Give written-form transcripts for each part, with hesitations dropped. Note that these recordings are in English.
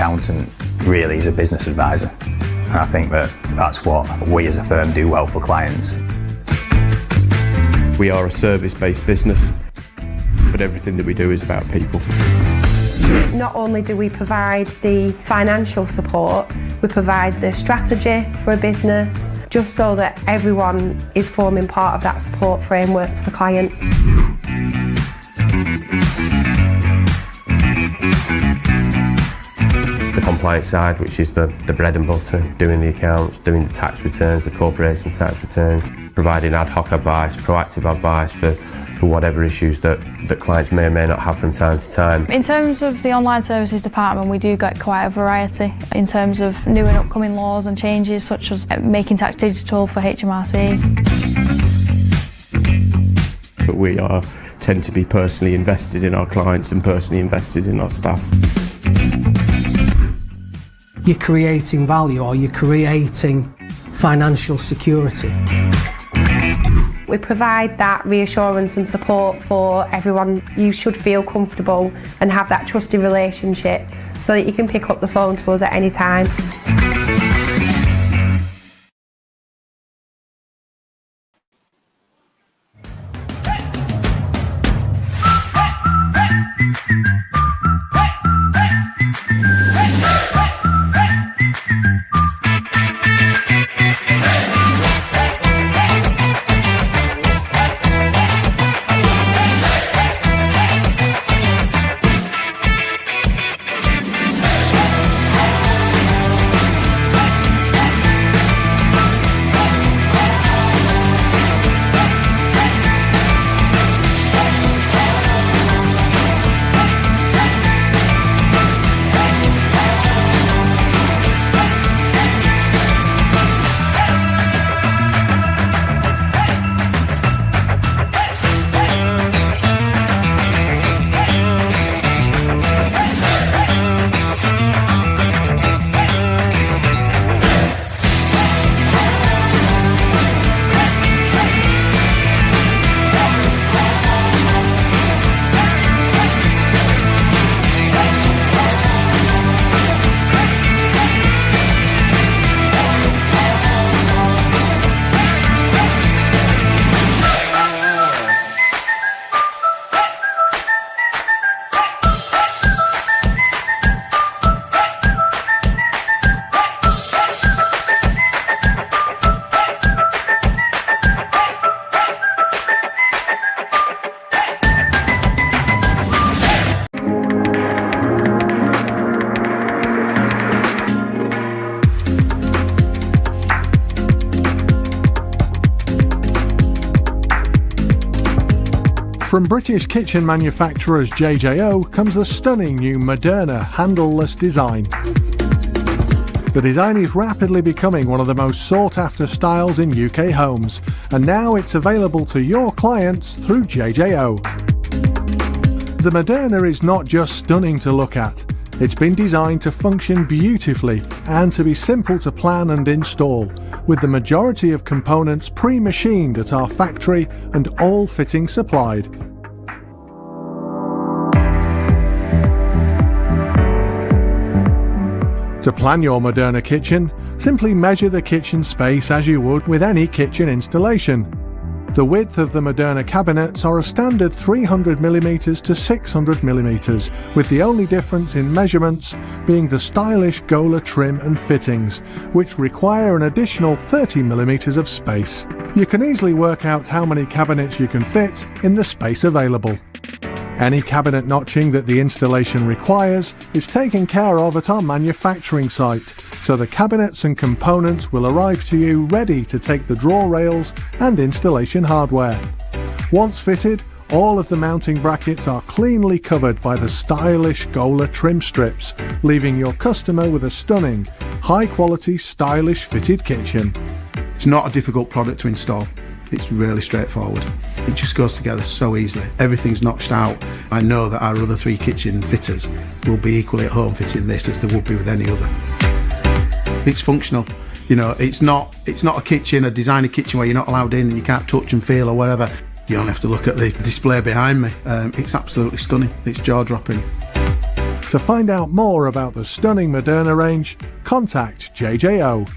accountant really is a business advisor. And I think that that's what we as a firm do well for clients. We are a service-based business, but everything that we do is about people. Not only do we provide the financial support, we provide the strategy for a business, just so that everyone is forming part of that support framework for the client. The compliance side, which is the bread and butter, doing the accounts, doing the tax returns, the corporation tax returns, providing ad hoc advice, proactive advice for whatever issues that clients may or may not have from time to time. In terms of the online services department, we do get quite a variety in terms of new and upcoming laws and changes, such as making tax digital for HMRC. But we tend to be personally invested in our clients and personally invested in our staff. You're creating value, or you're creating financial security. We provide that reassurance and support for everyone. You should feel comfortable and have that trusted relationship so that you can pick up the phone to us at any time. From British kitchen manufacturers JJO comes the stunning new Moderna handleless design. The design is rapidly becoming one of the most sought-after styles in UK homes, and now it's available to your clients through JJO. The Moderna is not just stunning to look at, it's been designed to function beautifully and to be simple to plan and install, with the majority of components pre-machined at our factory and all fittings supplied. To plan your Moderna kitchen, simply measure the kitchen space as you would with any kitchen installation. The width of the Moderna cabinets are a standard 300mm to 600mm, with the only difference in measurements being the stylish Gola trim and fittings, which require an additional 30mm of space. You can easily work out how many cabinets you can fit in the space available. Any cabinet notching that the installation requires is taken care of at our manufacturing site, so the cabinets and components will arrive to you ready to take the drawer rails and installation hardware. Once fitted, all of the mounting brackets are cleanly covered by the stylish Gola trim strips, leaving your customer with a stunning, high-quality, stylish fitted kitchen. It's not a difficult product to install. It's really straightforward. It just goes together so easily. Everything's notched out. I know that our other 3 kitchen fitters will be equally at home fitting this as they would be with any other. It's functional. You know, it's not a kitchen, a designer kitchen where you're not allowed in and you can't touch and feel or whatever. You only have to look at the display behind me. It's absolutely stunning. It's jaw-dropping. To find out more about the stunning Moderna range, contact JJO.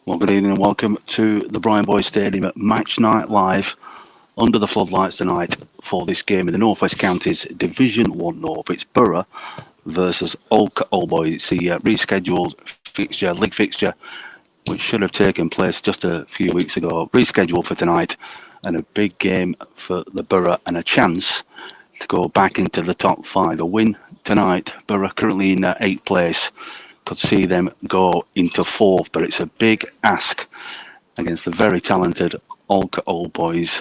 Well, good evening and welcome to the Brian Boyd Stadium at Match Night Live under the floodlights tonight for this game in the North West Counties Division 1 North. It's Borough versus Holker Old Boys. It's the rescheduled fixture, league fixture, which should have taken place just a few weeks ago. Rescheduled for tonight, and a big game for the Borough and a chance to go back into the top 5. A win tonight, Borough currently in 8th place, could see them go into 4th, but it's a big ask against the very talented Holker Old Boys,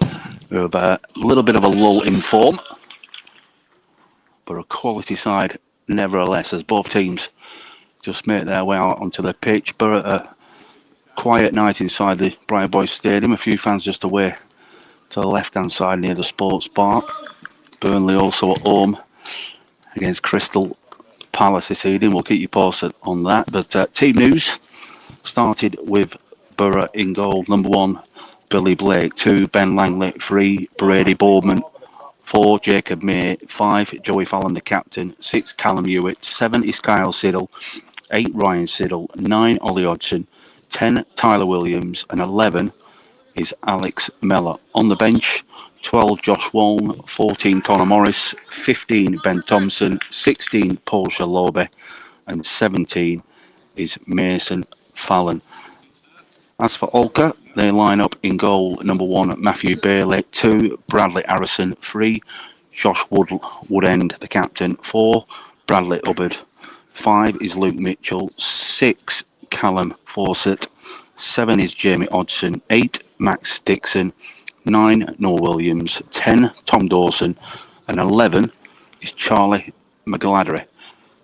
who have a little bit of a lull in form, but a quality side nevertheless, as both teams just make their way out onto the pitch. Borough, a quiet night inside the Brian Boys Stadium. A few fans just away to the left-hand side near the sports bar. Burnley also at home against Crystal Palace this evening. We'll keep you posted on that. But team news started with Borough in goal. Number 1, Billy Blake. 2, Ben Langley. 3, Brady Boardman. 4, Jacob May. 5, Joey Fallon, the captain. 6, Callum Hewitt. 7 is Kyle Siddle. 8, Ryan Siddle. 9, Ollie Hodgson. 10, Tyler Williams. And 11 is Alex Mellor. On the bench, 12, Josh Waln. 14, Connor Morris. 15, Ben Thompson. 16, Paul Shalobe. And 17 is Mason Fallon. As for Holker, they line up in goal. Number 1, Matthew Bailey. 2, Bradley Harrison. 3, Josh Woodend, the captain. 4, Bradley Hubbard. 5 is Luke Mitchell. 6, Callum Fawcett. 7 is Jamie Hodgson. 8, Max Dixon. 9, Noah Williams. 10, Tom Dawson. And 11 is Charlie McGladdery.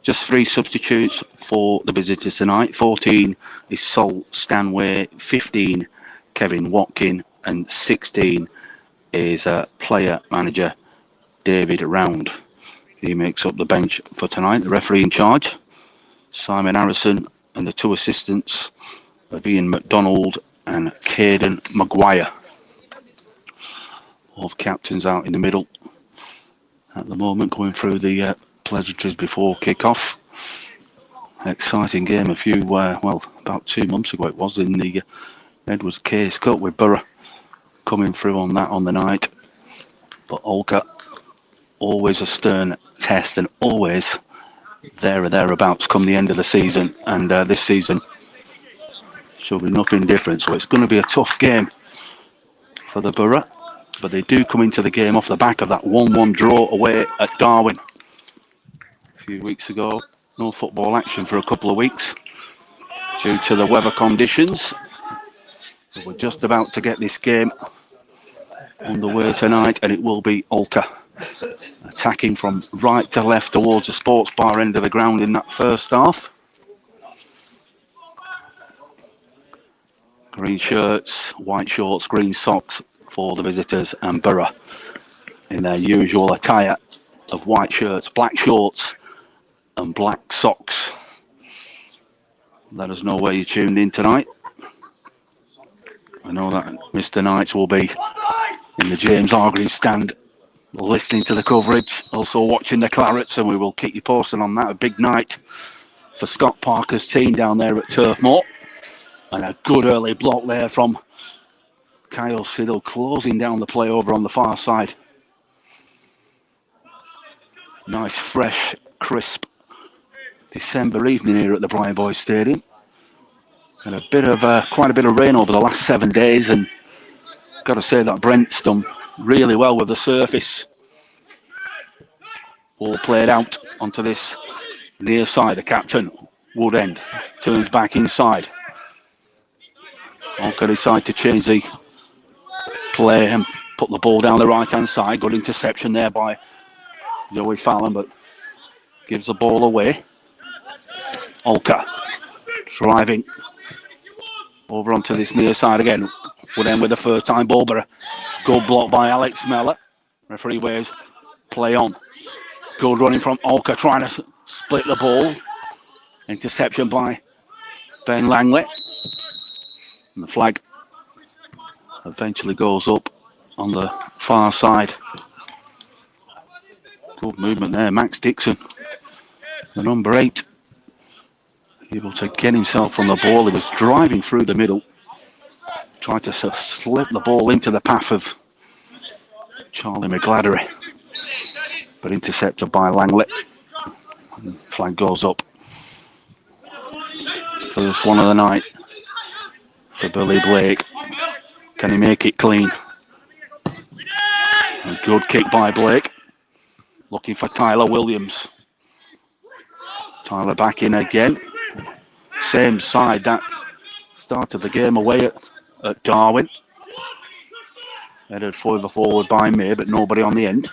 Just 3 substitutes for the visitors tonight. 14 is Sol Stanway. 15, Kevin Watkin. And 16 is player manager David Round. He makes up the bench for tonight. The referee in charge, Simon Harrison, and the 2 assistants of Ian McDonald and Caden Maguire. All captains out in the middle at the moment, going through the pleasantries before kick-off. Exciting game about 2 months ago it was, in the Edwards Case Cup, with Borough coming through on that on the night. But Holker, always a stern test, and always there or thereabouts come the end of the season, and this season should be nothing different. So it's going to be a tough game for the Borough, but they do come into the game off the back of that 1-1 draw away at Darwin a few weeks ago. No football action for a couple of weeks due to the weather conditions. But we're just about to get this game underway tonight, and it will be Holker attacking from right to left towards the sports bar end of the ground in that first half. Green shirts, white shorts, green socks for the visitors, and Borough in their usual attire of white shirts, black shorts and black socks. Let us know where you tuned in tonight. I know that Mr. Knights will be in the James Hargreaves stand listening to the coverage, also watching the Clarets, and we will keep you posted on that. A big night for Scott Parker's team down there at Turf Moor, and a good early block there from Kyle Siddle, closing down the play over on the far side. Nice, fresh, crisp December evening here at the Brian Boys Stadium. And quite a bit of rain over the last 7 days, and got to say that Brent's done really well with the surface. All played out onto this near side. The captain, Woodend, turns back inside. Holker decide to change the play and put the ball down the right-hand side. Good interception there by Joey Fallon, but gives the ball away. Holker driving over onto this near side again. Woodend with the first time ball, but a good block by Alex Mellor. Referee waves play on. Good running from Holker, trying to split the ball. Interception by Ben Langley. And the flag eventually goes up on the far side. Good movement there. Max Dixon, the number 8, able to get himself from the ball. He was driving through the middle, tried to slip the ball into the path of Charlie McGladdery, but intercepted by Langley. And flag goes up. First one of the night for Billy Blake. Can he make it clean? A good kick by Blake. Looking for Tyler Williams. Tyler back in again. Same side that started the game away at Darwin. Headed further forward by May, but nobody on the end.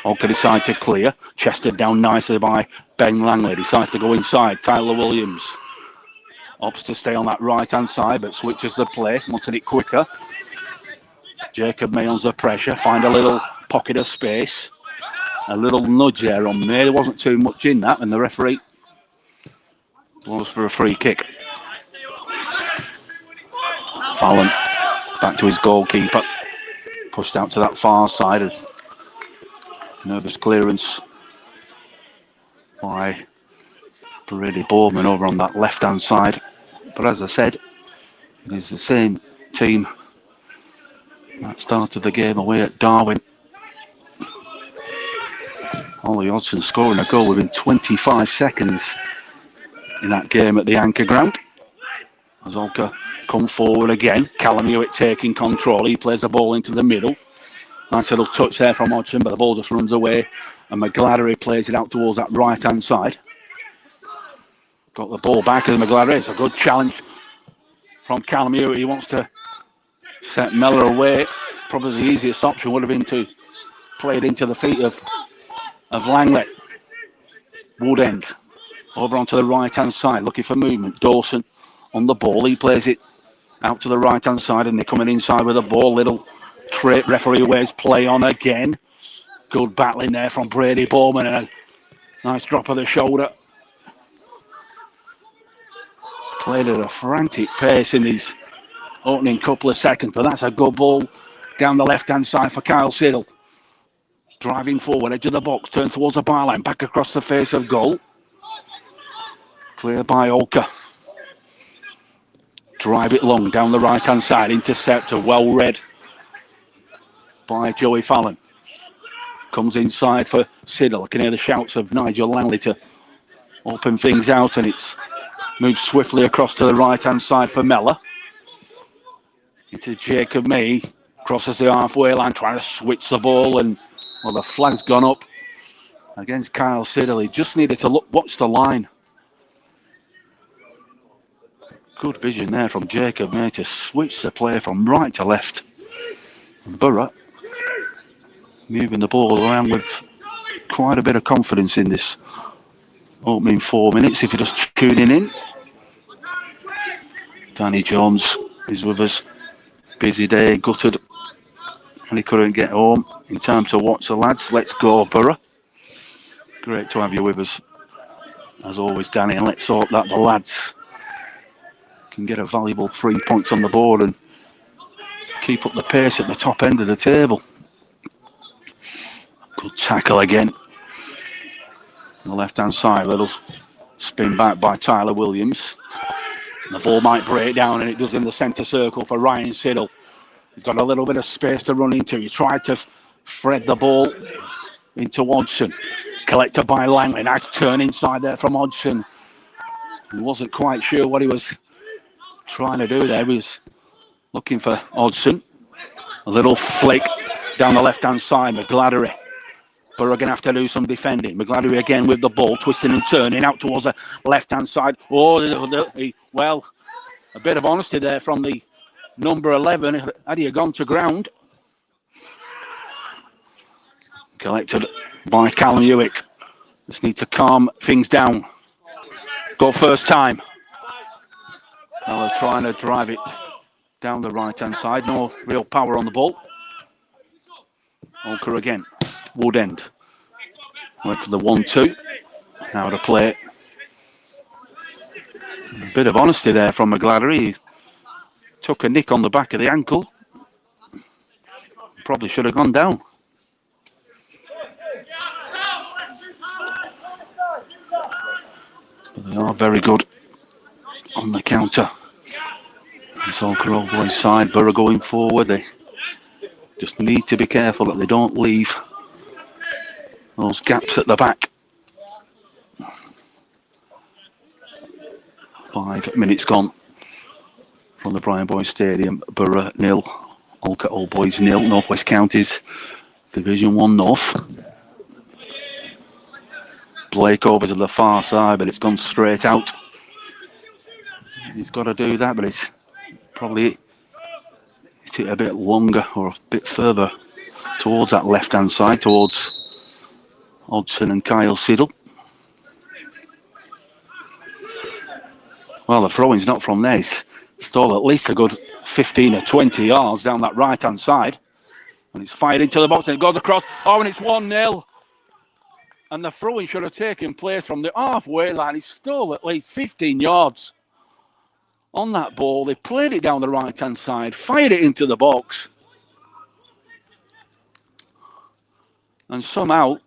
Holker decide to clear. Chested down nicely by Ben Langley. Decides to go inside. Tyler Williams opts to stay on that right-hand side, but switches the play. Wanted it quicker. Jacob May under pressure. Find a little pocket of space. A little nudge there on May. There wasn't too much in that, and the referee blows for a free kick. Fallon back to his goalkeeper. Pushed out to that far side. Nervous clearance by Brady Bowman over on that left-hand side. But as I said, it is the same team that started the game away at Darwin. Ollie Hodgson scoring a goal within 25 seconds in that game at the Anchor Ground. As Holker come forward again. Callum Hewitt taking control. He plays the ball into the middle. Nice little touch there from Hodgson, but the ball just runs away. And McGladdery plays it out towards that right-hand side. Got the ball back as McGladdery. It's a good challenge from Callum Hewitt. He wants to set Mellor away. Probably the easiest option would have been to play it into the feet of Langley. Woodend over onto the right-hand side, looking for movement. Dawson on the ball. He plays it out to the right-hand side, and they're coming inside with the ball. Little trip. Referee wears play on again. Good battling there from Brady Bowman, and a nice drop of the shoulder. Played at a frantic pace in these opening couple of seconds, but that's a good ball down the left-hand side for Kyle Siddle. Driving forward, edge of the box, turn towards the byline, back across the face of goal. Clear by Holker. Drive it long down the right-hand side, interceptor, well read by Joey Fallon. Comes inside for Siddle. I can hear the shouts of Nigel Langley to open things out, and it's moved swiftly across to the right-hand side for Mellor. Into Jacob May. Crosses the halfway line, trying to switch the ball, and well, the flag's gone up against Kyle Siddle. He just needed to watch the line. Good vision there from Jacob May to switch the play from right to left. And Borough moving the ball around with quite a bit of confidence in this opening 4 minutes. If you're just tuning in, Danny Jones is with us. Busy day, gutted, and he couldn't get home in time to watch the lads. Let's go, Borough. Great to have you with us, as always, Danny, and let's hope that the lads can get a valuable 3 points on the board and keep up the pace at the top end of the table. Good tackle again. On the left-hand side, little spin back by Tyler Williams. And the ball might break down, and it does in the centre circle for Ryan Siddle. He's got a little bit of space to run into. He tried to thread the ball into Hodgson. Collected by Langley. Nice turn inside there from Hodgson. He wasn't quite sure what he was trying to do there. He was looking for Hodgson. A little flick down the left-hand side. McGladdery. Borough going to have to do some defending. McGladdery again with the ball, twisting and turning out towards the left-hand side. Oh, well, a bit of honesty there from the number 11. Had he gone to ground? Collected by Callum Hewitt. Just need to calm things down. Go first time. Now they're trying to drive it down the right-hand side. No real power on the ball. Holker again. Woodend. Went for the 1-2. Now to play. A bit of honesty there from McGladdery. He took a nick on the back of the ankle. Probably should have gone down. But they are very good on the counter. It's Holker all the way side. Borough going forward. They just need to be careful that they don't leave those gaps at the back. 5 minutes gone from the Brian Boys Stadium. Borough 0, Holker Old Boys 0. North West Counties Division 1 North. Blake over to the far side, but it's gone straight out. He's got to do that, but it's probably hit it a bit longer or a bit further towards that left-hand side, towards Hodgson and Kyle Siddle. Well, the throw-in's not from there. It's still at least a good 15 or 20 yards down that right-hand side. And it's fired into the box and it goes across. Oh, and it's 1-0. And the throw-in should have taken place from the halfway line. It's still at least 15 yards on that ball. They played it down the right-hand side, fired it into the box. And somehow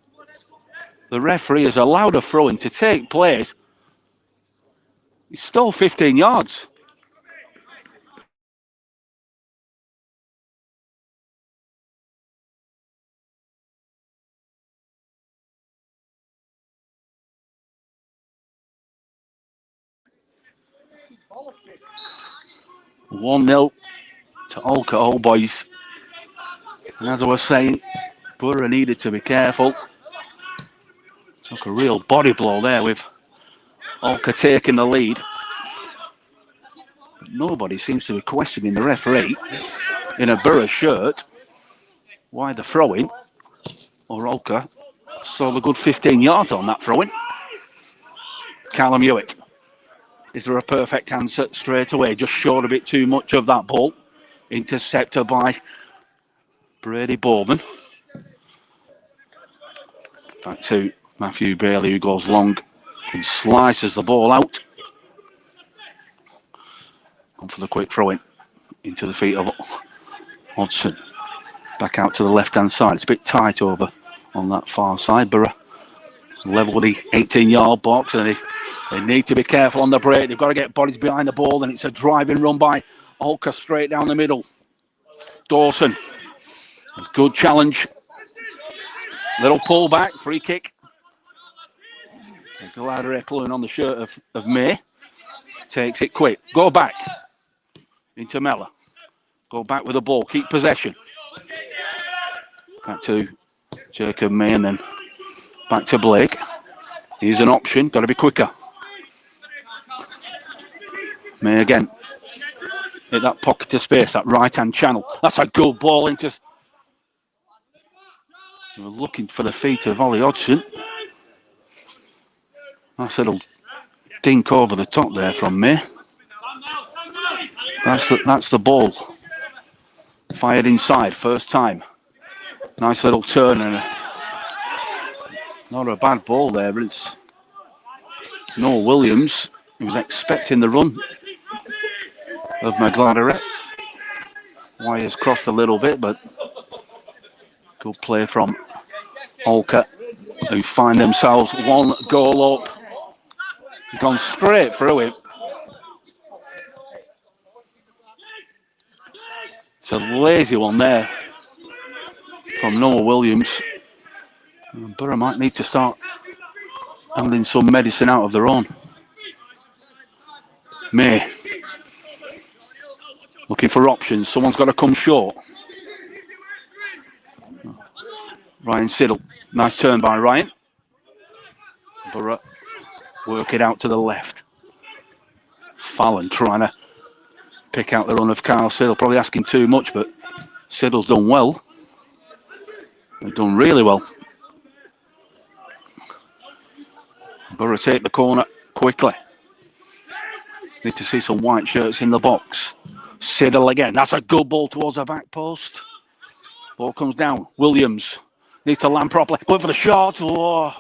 the referee has allowed a throw-in to take place. It's still 15 yards. One 0 to Holker, old boys. And as I was saying, Borough needed to be careful. Took a real body blow there with Holker taking the lead. But nobody seems to be questioning the referee in a Borough shirt why the throw-in, or Holker saw the good 15 yards on that throw-in. Callum Hewitt. Is there a perfect answer straight away? Just short a bit too much of that ball. Intercepted by Brady Bowman. Back to Matthew Bailey, who goes long and slices the ball out. On for the quick throw-in into the feet of Hodgson. Back out to the left-hand side. It's a bit tight over on that far side. Borough level with the 18-yard box, and they need to be careful on the break. They've got to get bodies behind the ball, and it's a driving run by Holker straight down the middle. Dawson. Good challenge. Little pull back, free kick. Glider pulling on the shirt of May. Takes it quick. Go back. Into Mella. Go back with the ball. Keep possession. Back to Jacob May and then back to Blake. Here's an option. Got to be quicker. May again. Hit that pocket of space, that right-hand channel. That's a good ball into... We're looking for the feet of Ollie Hodgson. Nice little dink over the top there from May. That's the ball. Fired inside, first time. Nice little turn and not a bad ball there, but it's Noah Williams, who was expecting the run of McGladeret. Wires crossed a little bit, but good play from Holker, who find themselves one goal up. He's gone straight through it. It's a lazy one there from Noah Williams. And Borough might need to start handing some medicine out of their own. May. Looking for options. Someone's got to come short. Ryan Siddle. Nice turn by Ryan. Borough work it out to the left. Fallon trying to pick out the run of Kyle Siddle. Probably asking too much, but Siddle's done well. They've done really well. Borough take the corner quickly. Need to see some white shirts in the box. Siddle again. That's a good ball towards the back post. Ball comes down. Williams needs to land properly. Went for the shot. Oh.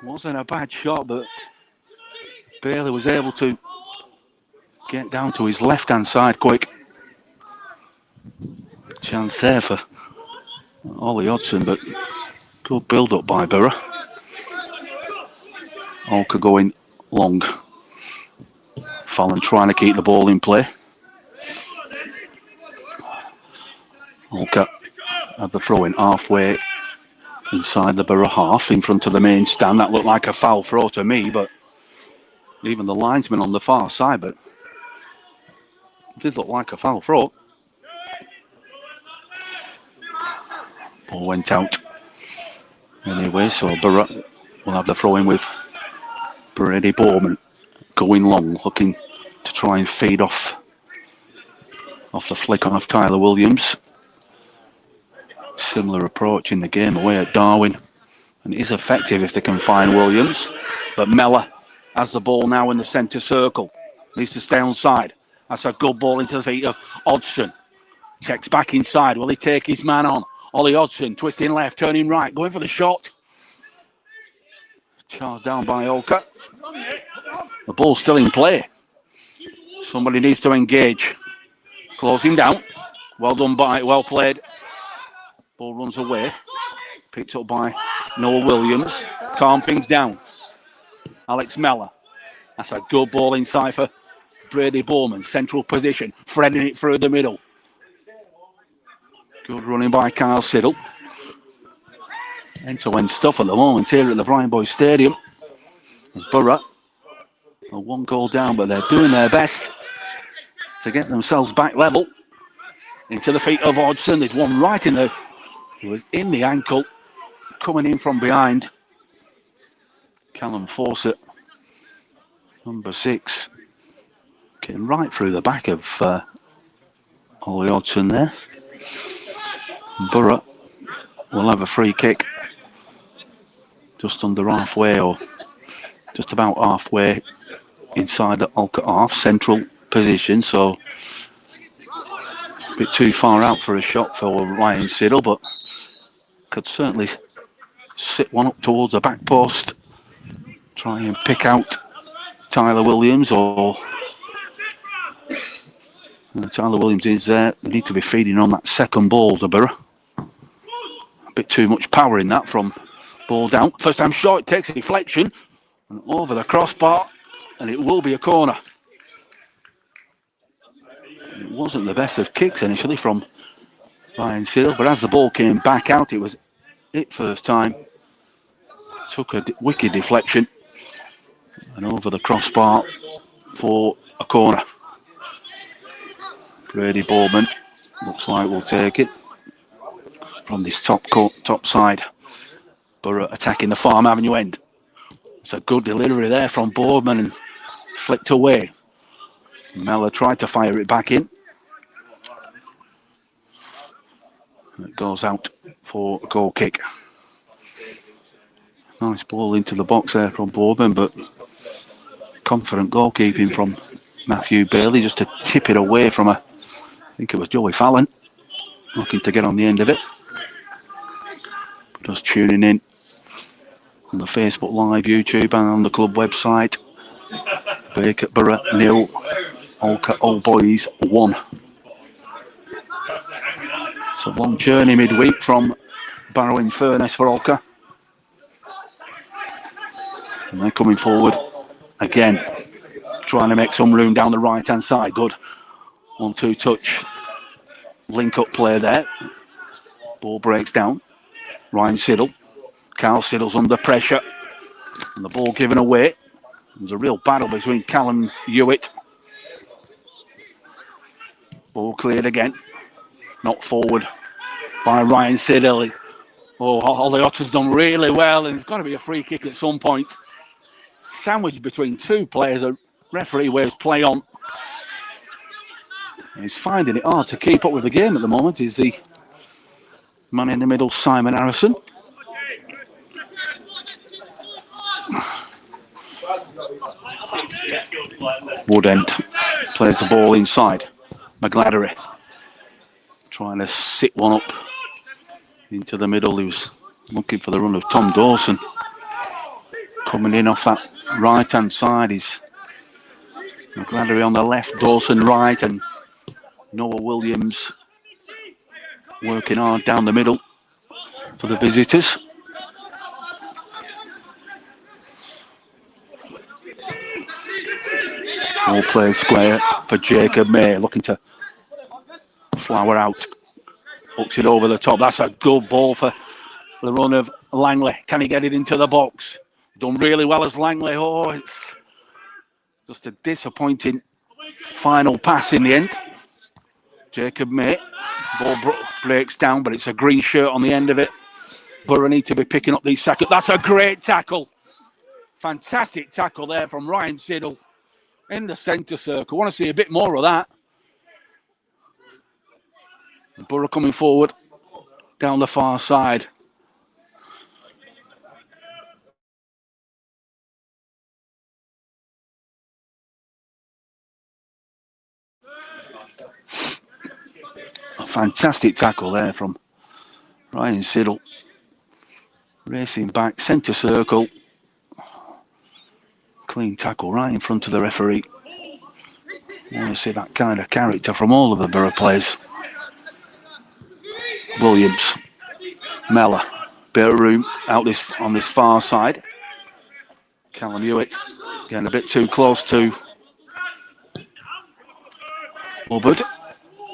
Wasn't a bad shot, but Bailey was able to get down to his left-hand side quick. Chance there for Ollie Hodgson, but good build-up by Borough. Holker going long. Fallon trying to keep the ball in play. Holker had the throw in halfway inside the Borough half in front of the main stand. That looked like a foul throw to me, but even the linesman on the far side, but it did look like a foul throw. Ball went out anyway, so Borough will have the throw in with Brady Bowman going long, looking to try and feed off the flick on of Tyler Williams. Similar approach in the game away at Darwin. And it is effective if they can find Williams. But Mellor has the ball now in the centre circle. Needs to stay on side. That's a good ball into the feet of Hodgson. Checks back inside. Will he take his man on? Ollie Hodgson twisting left, turning right, going for the shot. Charged down by Holker. The ball's still in play. Somebody needs to engage. Close him down. Well done well played. Ball runs away. Picked up by Noah Williams. Calm things down. Alex Mellor. That's a good ball inside for Brady Bowman. Central position. Threading it through the middle. Good running by Kyle Siddle. End-to-end stuff at the moment here at the Brian Boys Stadium. As Borough are 1 goal down, but they're doing their best to get themselves back level. Into the feet of Hodgson. There's one right in the... He was in the ankle. Coming in from behind. Callum Fawcett. Number 6. Getting right through the back of Ollie Hodgson there. Borough will have a free kick. Just under halfway, or just about halfway inside the Holker half, central position, so a bit too far out for a shot for Ryan Siddle, but could certainly sit one up towards the back post, try and pick out Tyler Williams, or Tyler Williams is there. They need to be feeding on that second ball to Borough. A bit too much power in that from ball down. First time shot, it takes a deflection and over the crossbar, and it will be a corner. It wasn't the best of kicks initially from Ryan Siddle, but as the ball came back out, it was it first time. Took a wicked deflection and over the crossbar for a corner. Brady Bowman looks like we'll take it from this top side. Borough attacking the Farm Avenue end. It's a good delivery there from Bowman and flicked away. Mellor tried to fire it back in. It goes out for a goal kick. Nice ball into the box there from Bowman, but confident goalkeeping from Matthew Bailey just to tip it away from I think it was Joey Fallon, looking to get on the end of it. Just tuning in on the Facebook Live, YouTube, and on the club website. Bacup Borough 0, Holker Old Boys 1. It's a long journey midweek from Barrow in Furness for Holker. And they're coming forward again, trying to make some room down the right-hand side. Good 1-2 touch. Link-up play there. Ball breaks down. Ryan Siddle. Carl Siddle's under pressure. And the ball given away. There's a real battle between Callum Hewitt. Ball cleared again. Knocked forward by Ryan Siddle. Oh, Ollie Otter's done really well, and there's got to be a free kick at some point. Sandwiched between two players. A referee waves play on. He's finding it hard to keep up with the game at the moment. Is the man in the middle, Simon Harrison. Woodend plays the ball inside. McGladdery trying to sit one up into the middle. He was looking for the run of Tom Dawson. Coming in off that right-hand side is McGladdery on the left, Dawson right, and Noah Williams working hard down the middle for the visitors. All play square for Jacob May, looking to flower out. Hooks it over the top. That's a good ball for the run of Langley. Can he get it into the box? Done really well as Langley. Oh, it's just a disappointing final pass in the end. Jacob May. Ball breaks down, but it's a green shirt on the end of it. Borough need to be picking up these seconds. That's a great tackle. Fantastic tackle there from Ryan Siddle in the centre circle. Want to see a bit more of that. Borough coming forward down the far side. Fantastic tackle there from Ryan Siddle. Racing back, centre circle. Clean tackle right in front of the referee. I want to see that kind of character from all of the Borough players. Williams, Mellor, bit of room out on this far side. Callum Hewitt getting a bit too close to Hubbard.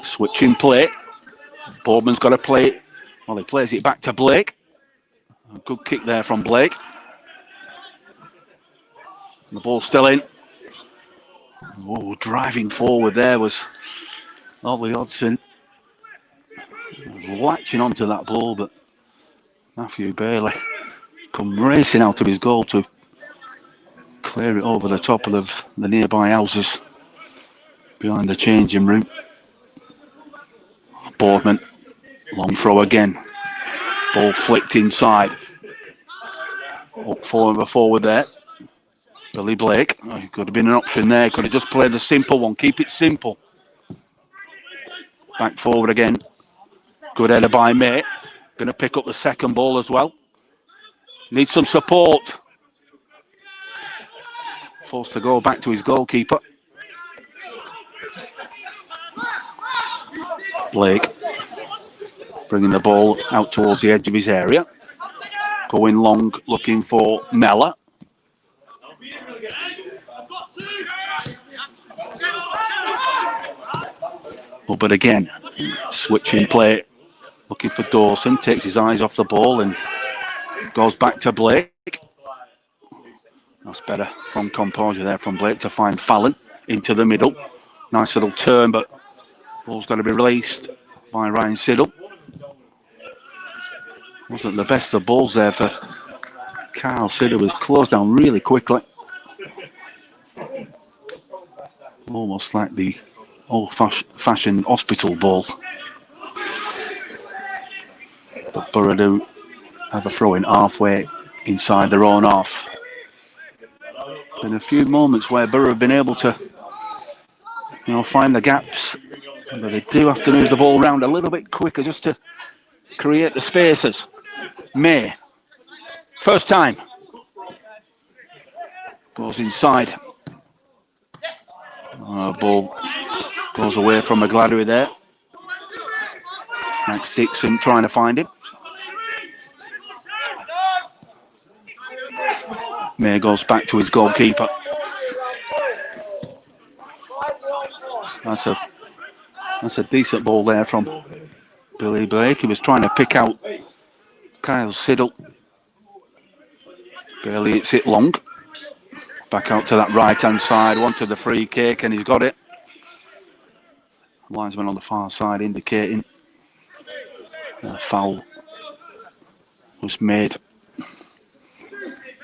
Switching play. Boardman's got to play it. Well, he plays it back to Blake. A good kick there from Blake. And the ball's still in. Oh, driving forward there was Ollie Hodgson. Latching onto that ball, but Matthew Bailey come racing out of his goal to clear it over the top of the nearby houses behind the changing room. Boardman, long throw again. Ball flicked inside. Up forward there. Billy Blake. Oh, could have been an option there. Could have just played the simple one. Keep it simple. Back forward again. Good header by May. Going to pick up the second ball as well. Needs some support. Forced to go back to his goalkeeper. Blake bringing the ball out towards the edge of his area. Going long, looking for Mellor. But again, switching play, looking for Dawson, takes his eyes off the ball and goes back to Blake. That's better from composure there from Blake to find Fallon into the middle. Nice little turn, but ball's got to be released by Ryan Siddle. Wasn't the best of balls there for Kyle Siddle. Was closed down really quickly. Almost like the old-fashioned hospital ball. But Borough do have a throw in halfway inside their own half. Been a few moments where Borough have been able to, find the gaps, but they do have to move the ball around a little bit quicker just to create the spaces. May, first time, goes inside. Ball goes away from McGladdery there. Max Dixon trying to find him. May goes back to his goalkeeper. That's a decent ball there from Billy Blake. He was trying to pick out Kyle Siddle. Barely hits it long. Back out to that right-hand side. Wanted the free kick and he's got it. Linesman on the far side indicating a foul was made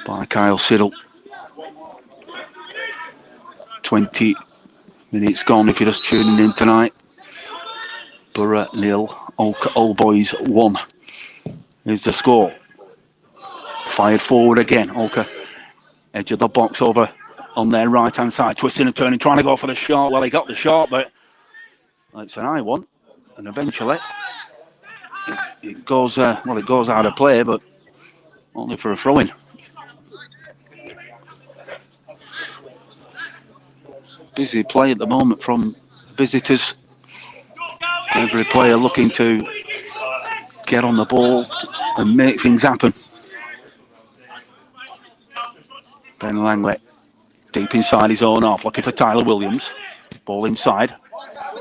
by Kyle Siddle. 20 minutes gone if you're just tuning in tonight. Borough 0, Holker Old Boys 1 is the score. Fired forward again. Holker, edge of the box over on their right hand side, twisting and turning, trying to go for the shot. Well, he got the shot, but it's an high one, and eventually it goes out of play, but only for a throw-in. Busy play at the moment from the visitors. Every player looking to get on the ball and make things happen. Ben Langley deep inside his own half, looking for Tyler Williams. Ball inside,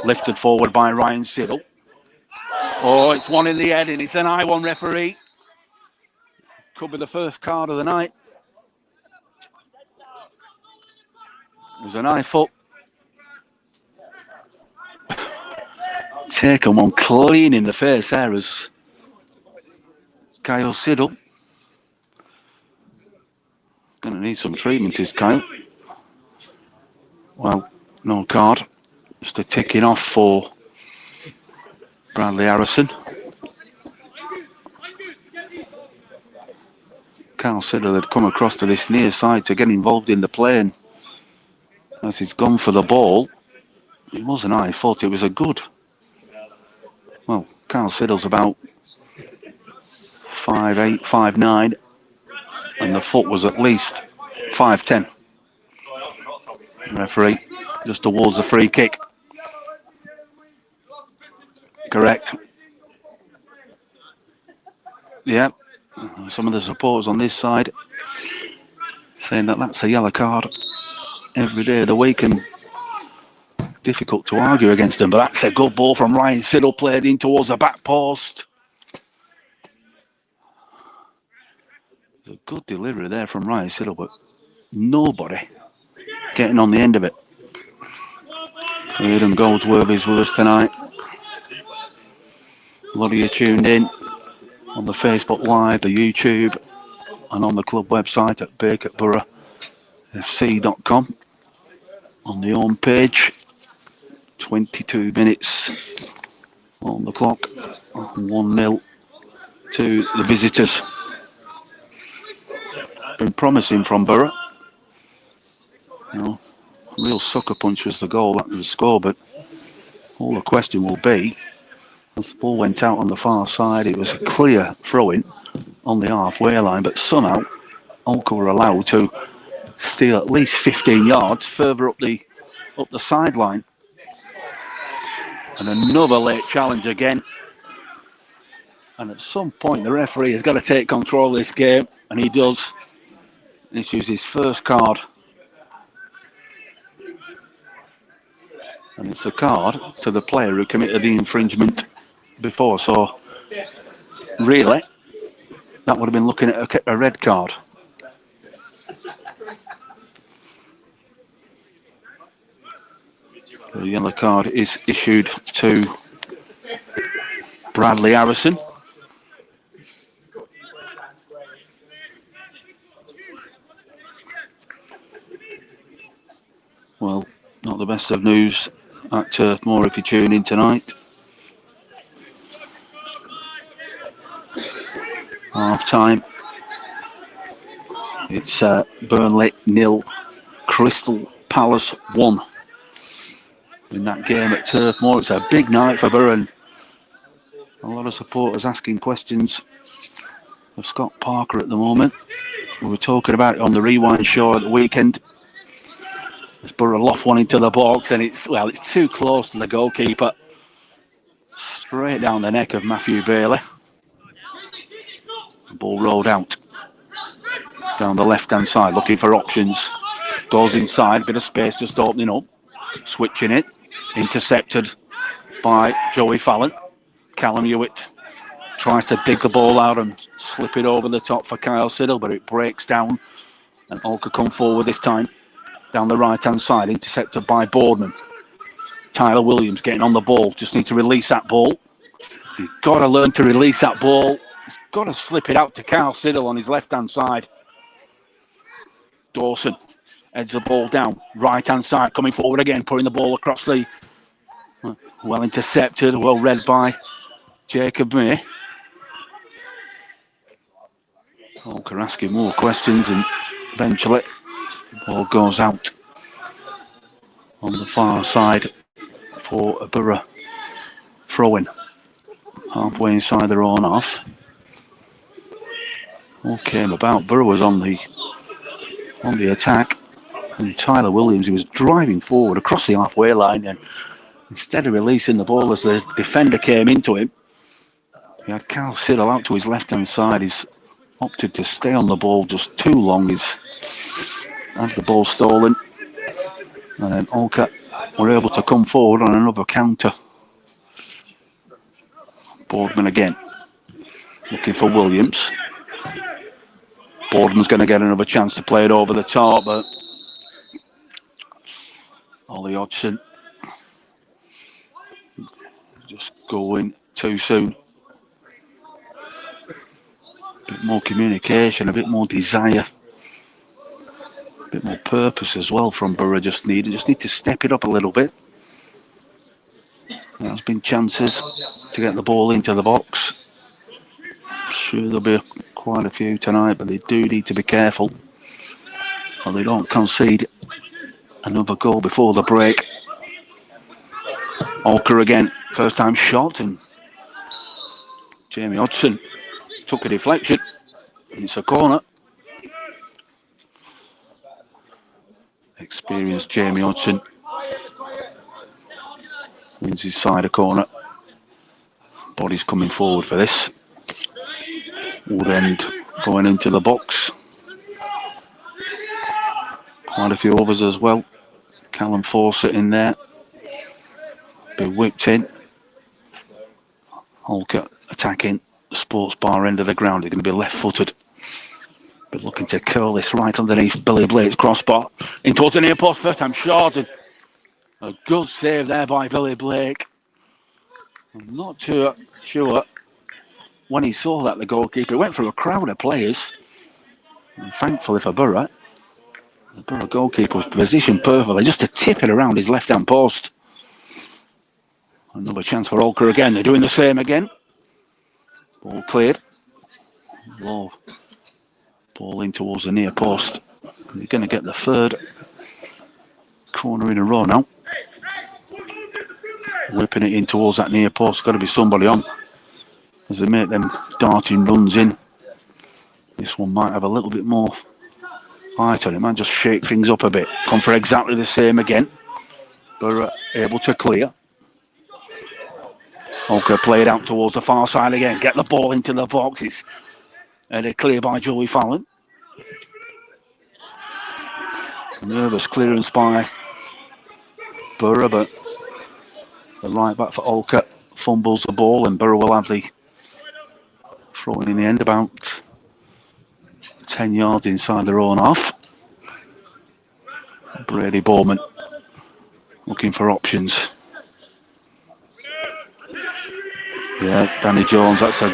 lifted forward by Ryan Siddle. Oh, it's one in the head and it's an high one, referee. Could be the first card of the night. It was an high foot. Taken one clean in the face there as Kyle Siddle. Going to need some treatment, is Kyle. Well, no card. Just a ticking off for Bradley Harrison. Kyle Siddle had come across to this near side to get involved in the play, and as he's gone for the ball, it wasn't high foot, it was a good Well, Carl Siddle's about 5'8", 5'9", and the foot was at least 5'10". Referee just towards the free kick. Correct. Yeah, some of the supporters on this side saying that that's a yellow card every day of the week, and difficult to argue against them. But that's a good ball from Ryan Siddle, played in towards the back post. There's a good delivery there from Ryan Siddle, but nobody getting on the end of it. Aidan Goldsworthy's with us tonight. A lot of you tuned in on the Facebook Live, the YouTube, and on the club website at BacupBorough.fc.com. On the home page, 22 minutes on the clock, 1-0 to the visitors. Been promising from Borough. You know, real sucker punch was the goal, that was the score, but all the question will be, as the ball went out on the far side, it was a clear throw-in on the halfway line, but somehow Holker were allowed to steal at least 15 yards further up the sideline. And another late challenge again. And at some point, the referee has got to take control of this game, and he does. Issues his first card. And it's a card to the player who committed the infringement before. So, really, that would have been looking at a red card. The yellow card is issued to Bradley Harrison. Well, not the best of news at Turf Moor if you tune in tonight. Half time. It's Burnley 0, Crystal Palace 1. In that game at Turf Moor, it's a big night for Borough, and a lot of supporters asking questions of Scott Parker at the moment. We were talking about it on the Rewind show at the weekend. As Borough loft one into the box, and it's too close to the goalkeeper. Straight down the neck of Matthew Bailey. The ball rolled out. Down the left-hand side, looking for options. Goes inside, bit of space just opening up. Switching it. Intercepted by Joey Fallon. Callum Hewitt tries to dig the ball out and slip it over the top for Kyle Siddle, but it breaks down. And Holker come forward this time. Down the right-hand side, intercepted by Boardman. Tyler Williams getting on the ball. Just need to release that ball. You've got to learn to release that ball. He's got to slip it out to Kyle Siddle on his left-hand side. Dawson heads the ball down. Right-hand side, coming forward again, putting the ball across the... Well intercepted, well read by Jacob May. Holker asking more questions, and eventually... Ball goes out on the far side for a Borough throw-in. Halfway inside their own half. All came about. Borough was on the attack, and Tyler Williams, he was driving forward across the halfway line, and instead of releasing the ball as the defender came into him, he had Carl Siddle out to his left-hand side. He's opted to stay on the ball just too long. He's had the ball stolen, and then Holker were able to come forward on another counter. Boardman again, looking for Williams. Boardman's going to get another chance to play it over the top, but Ollie Hodgson just going too soon. A bit more communication, a bit more desire. Bit more purpose as well from Borough. Just need to step it up a little bit. There's been chances to get the ball into the box. I'm sure there'll be quite a few tonight, but they do need to be careful, or they don't concede another goal before the break. Holker again, first time shot, and Jamie Hodgson took a deflection, and it's a corner. Experienced Jamie Hodgson wins his side a corner. Body's coming forward for this. Woodend going into the box. Quite a few others as well. Callum Fawcett in there. Been whipped in. Holker attacking the sports bar end of the ground. He's going to be left-footed. But looking to curl this right underneath Billy Blake's crossbar. In towards the near post, first time short. And a good save there by Billy Blake. I'm not too sure when he saw that, the goalkeeper went through a crowd of players. And thankfully for Borough, the Borough goalkeeper was positioned perfectly just to tip it around his left-hand post. Another chance for Holker again. They're doing the same again. Ball cleared. Low. Ball in towards the near post. They're going to get the third corner in a row now. Whipping it in towards that near post. Got to be somebody on as they make them darting runs in. This one might have a little bit more height on it. Might just shake things up a bit. Come for exactly the same again. But able to clear. Holker played out towards the far side again. Get the ball into the boxes. And a clear by Joey Fallon. Nervous clearance by Borough, but the right back for Holker fumbles the ball, and Borough will have the throw in the end, about 10 yards inside their own half. Brady Bowman looking for options. Yeah, Danny Jones, that's a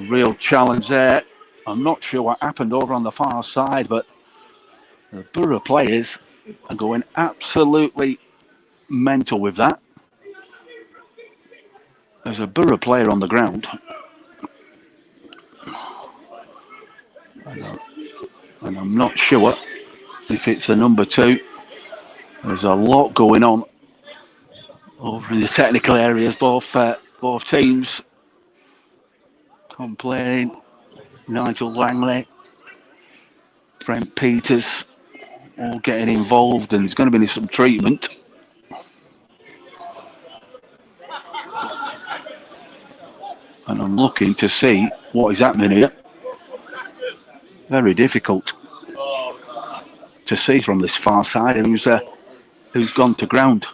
real challenge there. I'm not sure what happened over on the far side, but the Borough players are going absolutely mental with that. There's a Borough player on the ground. And I'm not sure if it's the number 2. There's a lot going on over in the technical areas, both teams complaining. Nigel Langley, Brent Peters, all getting involved, and there's going to be some treatment. And I'm looking to see what is happening here. Very difficult to see from this far side who's gone to ground.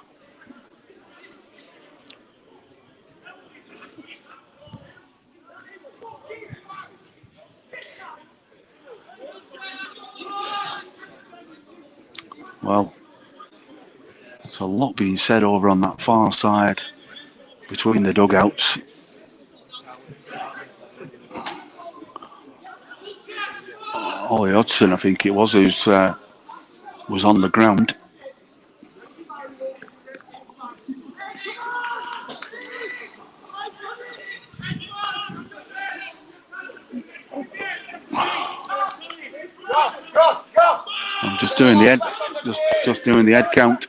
Well, there's a lot being said over on that far side between the dugouts. Ollie Hodgson, I think it was, who's was on the ground. I'm just doing the head, just doing the head count.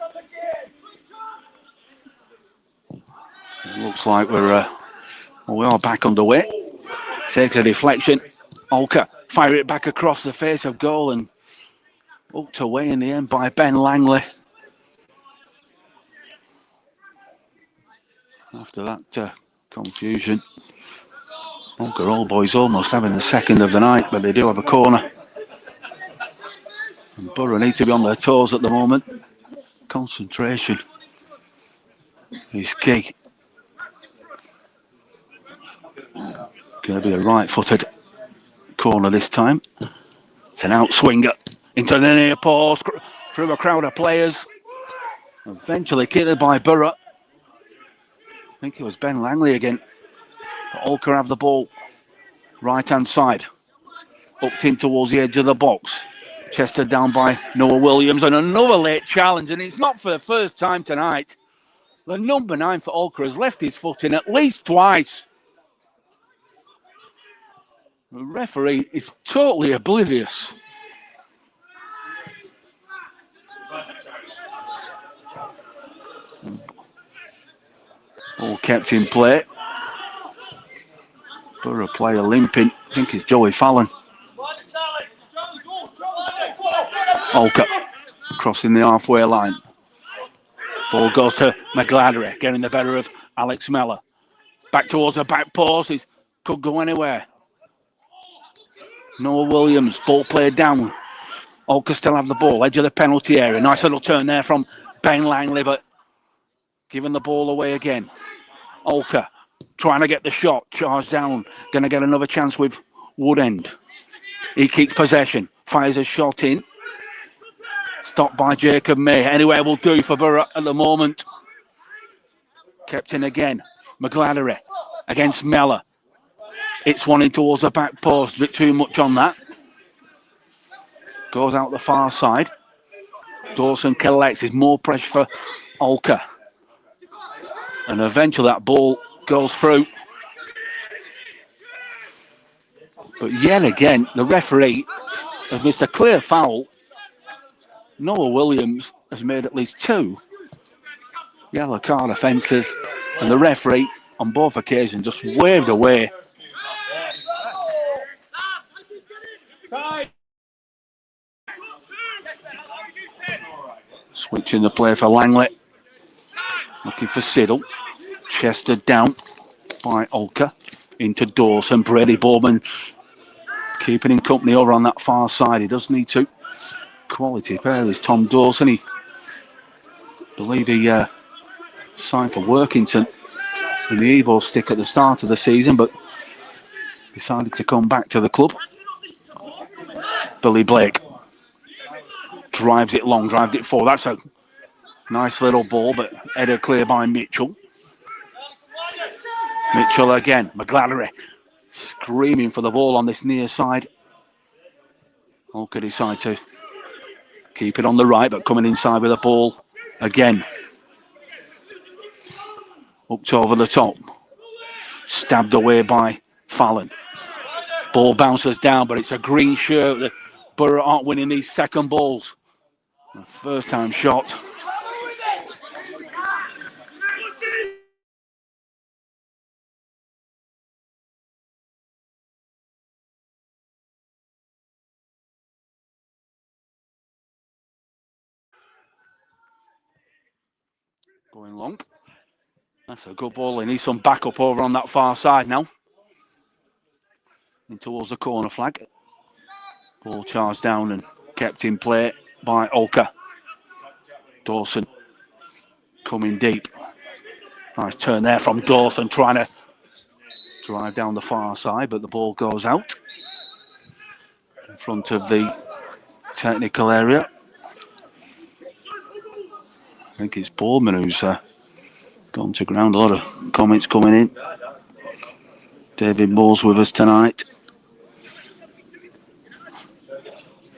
It looks like we are back underway. Takes a deflection. Holker fire it back across the face of goal and hooked away in the end by Ben Langley. After that confusion, Holker Old Boys almost having the second of the night, but they do have a corner. And Borough need to be on their toes at the moment. Concentration is key. Going to be a right-footed corner this time. It's an outswinger into the near post through a crowd of players. Eventually killed by Borough. I think it was Ben Langley again. But Holker have the ball. Right-hand side. Hooked in towards the edge of the box. Chested down by Noah Williams, and another late challenge, and it's not for the first time tonight. The number 9 for Holker has left his foot in at least twice. The referee is totally oblivious. Ball kick kept in play. Borough player limping. I think it's Joey Fallon. Holker crossing the halfway line. Ball goes to McGladdery, getting the better of Alex Meller. Back towards the back post. It could go anywhere. Noah Williams, ball played down. Holker still have the ball, edge of the penalty area. Nice little turn there from Ben Langley, but giving the ball away again. Holker trying to get the shot, charged down. Going to get another chance with Woodend. He keeps possession, fires a shot in. Stopped by Jacob May. Anywhere will do for Borough at the moment. Kept in again. McGladdery against Meller. It's one in towards the back post. A bit too much on that. Goes out the far side. Dawson collects. There's more pressure for Holker. And eventually that ball goes through. But yet again, the referee has missed a clear foul. Noah Williams has made at least 2 yellow card offences, and the referee on both occasions just waved away. Switching the play for Langley. Looking for Siddle. Chested down by Holker. Into Dawson. Brady Bowman keeping him company over on that far side. He does need to. Quality pair is Tom Dawson. I believe he signed for Workington in the Evo stick at the start of the season, but decided to come back to the club. Billy Blake drives it long, drives it forward. That's a nice little ball, but headed clear by Mitchell. Mitchell again. McGladdery screaming for the ball on this near side. Holker decide to keep it on the right, but coming inside with the ball again. Hooked over the top. Stabbed away by Fallon. Ball bounces down, but it's a green shirt. The Borough aren't winning these second balls. The first time shot. Going long. That's a good ball. He needs some backup over on that far side now. In towards the corner flag. Ball charged down and kept in play by Holker. Dawson coming deep. Nice turn there from Dawson, trying to drive down the far side, but the ball goes out in front of the technical area. I think it's Boardman who's gone to ground. A lot of comments coming in. David Moore's with us tonight.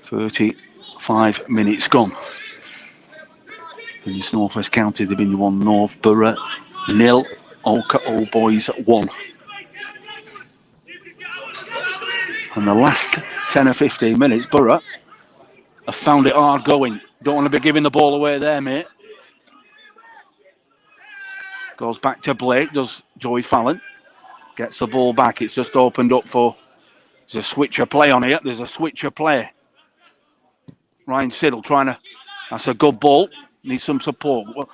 35 minutes gone. In this North West County Division 1 North, Borough 0, Holker Old Boys 1. And the last 10 or 15 minutes, Borough have found it hard going. Don't want to be giving the ball away there, mate. Goes back to Blake, does Joey Fallon. Gets the ball back. It's just opened up for... There's a switcher play on here. There's a switcher play. Ryan Siddle trying to... That's a good ball. Needs some support.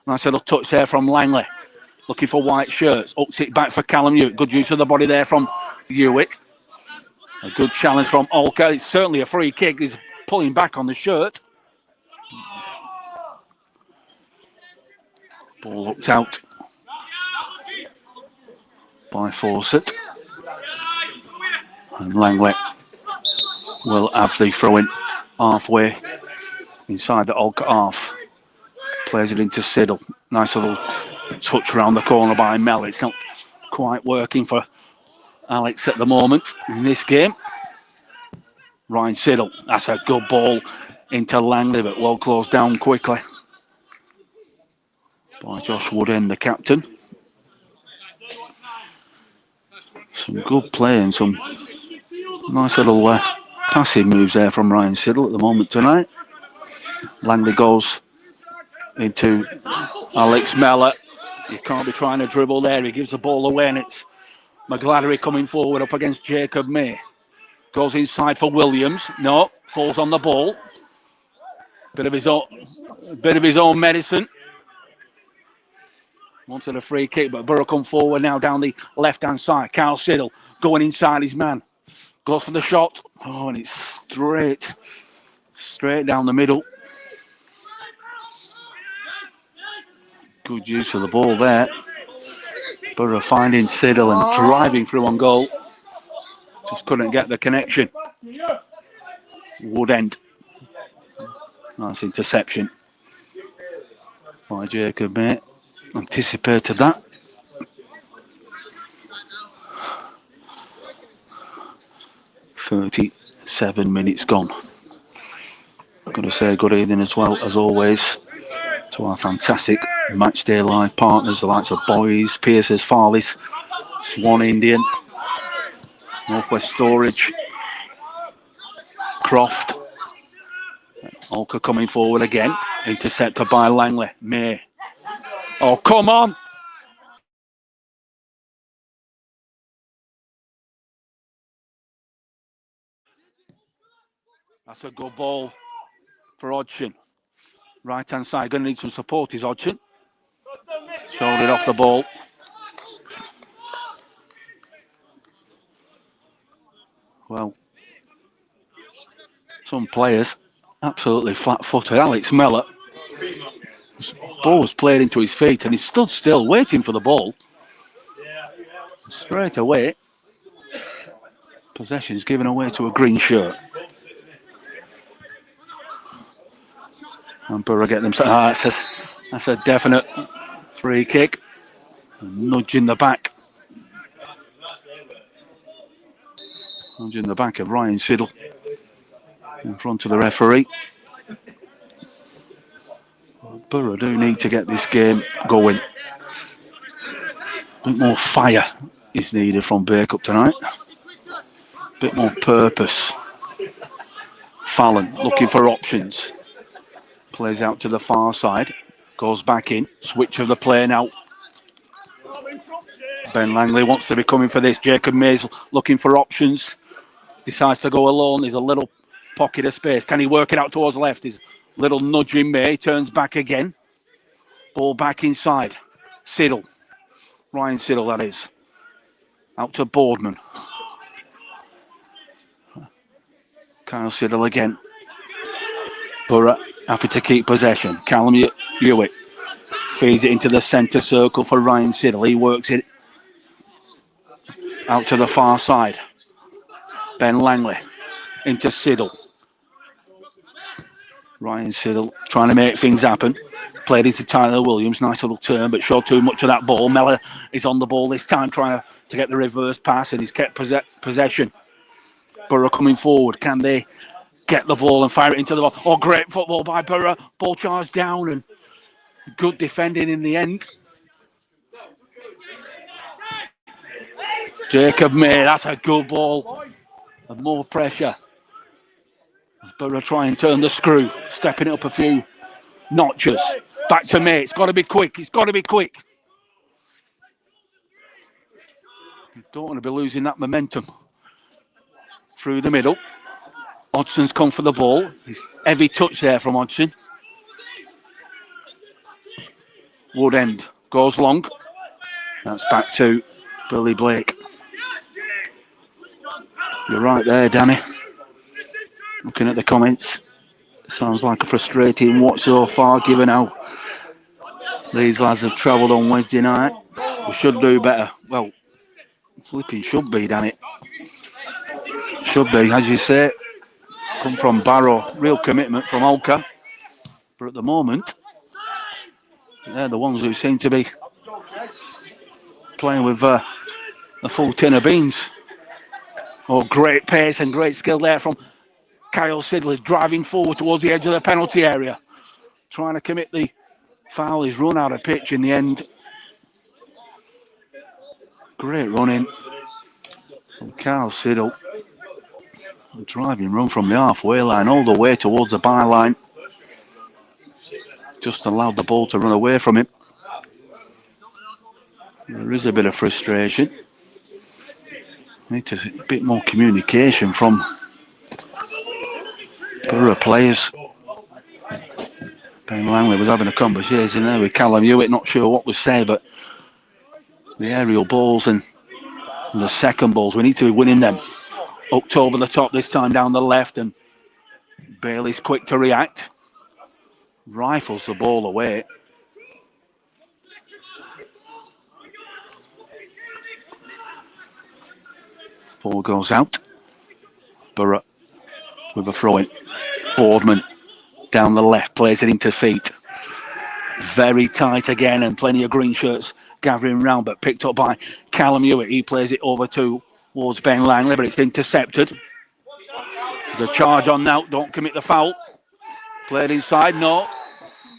Nice little touch there from Langley. Looking for white shirts. Hooks it back for Callum Hewitt. Good use of the body there from Hewitt. A good challenge from Holker. It's certainly a free kick. He's pulling back on the shirt. Ball hooked out by Fawcett. And Langley will have the throw-in halfway inside the Holker half. Plays it into Siddle. Nice little touch around the corner by Mel. It's not quite working for Alex at the moment in this game. Ryan Siddle. That's a good ball into Langley, but well closed down quickly by Josh Woodend, the captain. Some good play and some nice little passing moves there from Ryan Siddle at the moment tonight. Langley goes into Alex Meller. You can't be trying to dribble there. He gives the ball away, and it's McGladdery coming forward up against Jacob May. Goes inside for Williams. No, falls on the ball. Bit of his own medicine. Wanted a free kick, but Borough come forward now down the left-hand side. Carl Siddle going inside his man. Goes for the shot. Oh, and it's straight down the middle. Good use of the ball there. Borough finding Siddle and driving through on goal. Just couldn't get the connection. Woodend. Nice interception by Jacob, mate. Anticipated that. "37 minutes gone." I'm going to say good evening as well, as always, to our fantastic Matchday Live partners, the likes of Boys, Pierce's, Farley's, Swan Indian, Northwest Storage, Croft. Holker coming forward again, intercepted by Langley. May. Oh, come on! That's a good ball for Hodgson. Right hand side, going to need some support is Hodgson. Shouldered off the ball. Well, some players absolutely flat-footed. Alex Mellor, the ball was played into his feet and he stood still waiting for the ball. Straight away, possession is given away to a green shirt. And Borough get them. That's a definite free kick. A nudge in the back. Nudge in the back of Ryan Siddle in front of the referee. Borough do need to get this game going. A bit more fire is needed from Bacup tonight. A bit more purpose. Fallon looking for options. Plays out to the far side. Goes back in. Switch of the play now. Ben Langley wants to be coming for this. Jacob Mays looking for options. Decides to go alone. There's a little pocket of space. Can he work it out towards the left? His little nudge in May. Turns back again. Ball back inside. Siddle. Ryan Siddle, that is. Out to Boardman. Kyle Siddle again. Borough happy to keep possession. Callum Hewitt feeds it into the centre circle for Ryan Siddle. He works it out to the far side. Ben Langley into Siddle. Ryan Siddle trying to make things happen. Played into Tyler Williams. Nice little turn, but showed too much of that ball. Mellor is on the ball this time, trying to get the reverse pass, and he's kept possession. Borough coming forward. Can they get the ball and fire it into the ball? Oh, great football by Borough. Ball charged down and good defending in the end. Jacob May, that's a good ball. And more pressure. As Borough try and turn the screw, stepping it up a few notches. Back to May. It's got to be quick. It's got to be quick. You don't want to be losing that momentum. Through the middle. Hodgson's come for the ball. Heavy touch there from Hodgson. Woodend goes long. That's back to Billy Blake. You're right there, Danny. Looking at the comments. Sounds like a frustrating watch so far, given how these lads have travelled on Wednesday night. We should do better. Well, flipping should be, Danny. Should be, as you say. Come from Barrow, real commitment from Holker. But at the moment, they're the ones who seem to be playing with a full tin of beans. Oh, great pace and great skill there from Kyle Sidley, driving forward towards the edge of the penalty area. Trying to commit the foul. He's run out of pitch in the end. Great running from Kyle Siddle. A driving run from the halfway line all the way towards the byline. Just allowed the ball to run away from him. There is a bit of frustration. Need to a bit more communication from Borough players. Ben Langley was having a conversation there with Callum Hewitt, not sure what was said, but the aerial balls and the second balls, we need to be winning them. Hooked over the top this time down the left, and Bailey's quick to react. Rifles the ball away. Ball goes out. Borough with a throw in. Boardman down the left, plays it into feet. Very tight again, and plenty of green shirts gathering round, but picked up by Callum Hewitt. He plays it over towards Ben Langley, but it's intercepted. There's a charge on now. Don't commit the foul. Played inside. No.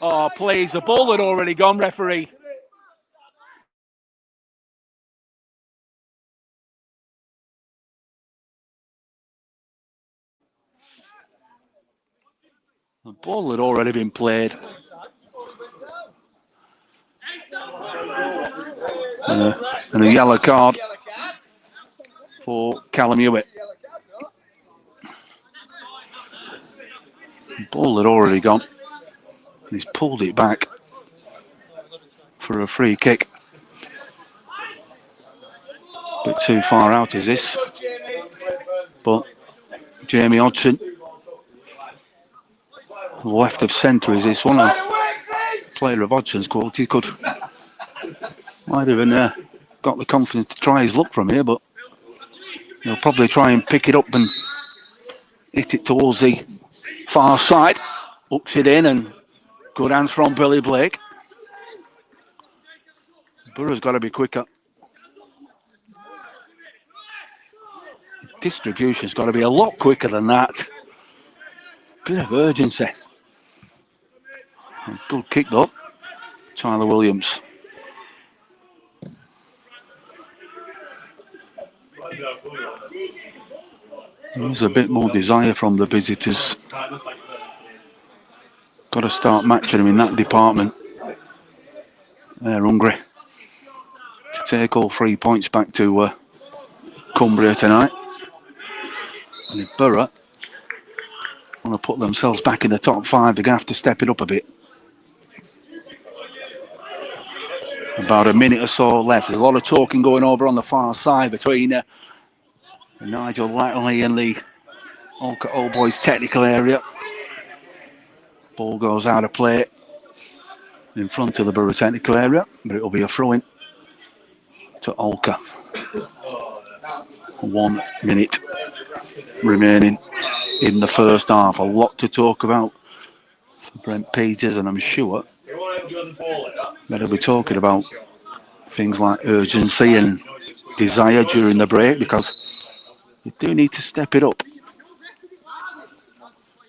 Oh, please. The ball had already gone, referee. The ball had already been played. And a yellow card for Callum Hewitt. The ball had already gone. And he's pulled it back for a free kick. Bit too far out is this. But Jamie Hodgson, left of centre is this one. A player of Hodgson's quality might have even got the confidence to try his luck from here, but he'll probably try and pick it up and hit it towards the far side. Hooks it in, and good hands from Billy Blake. Borough's got to be quicker. Distribution's got to be a lot quicker than that. Bit of urgency. Good kick though. Tyler Williams. There's a bit more desire from the visitors. Got to start matching them in that department. They're hungry to take all 3 points back to Cumbria tonight. And if Borough want to put themselves back in the top 5, they're going to have to step it up a bit. About a minute or so left. There's a lot of talking going over on the far side between Nigel Latley and the Holker Old Boys technical area. Ball goes out of play in front of the Borough technical area, but it'll be a throw-in to Holker. 1 minute remaining in the first half. A lot to talk about for Brent Peters, and I'm sure that he'll be talking about things like urgency and desire during the break, because you do need to step it up.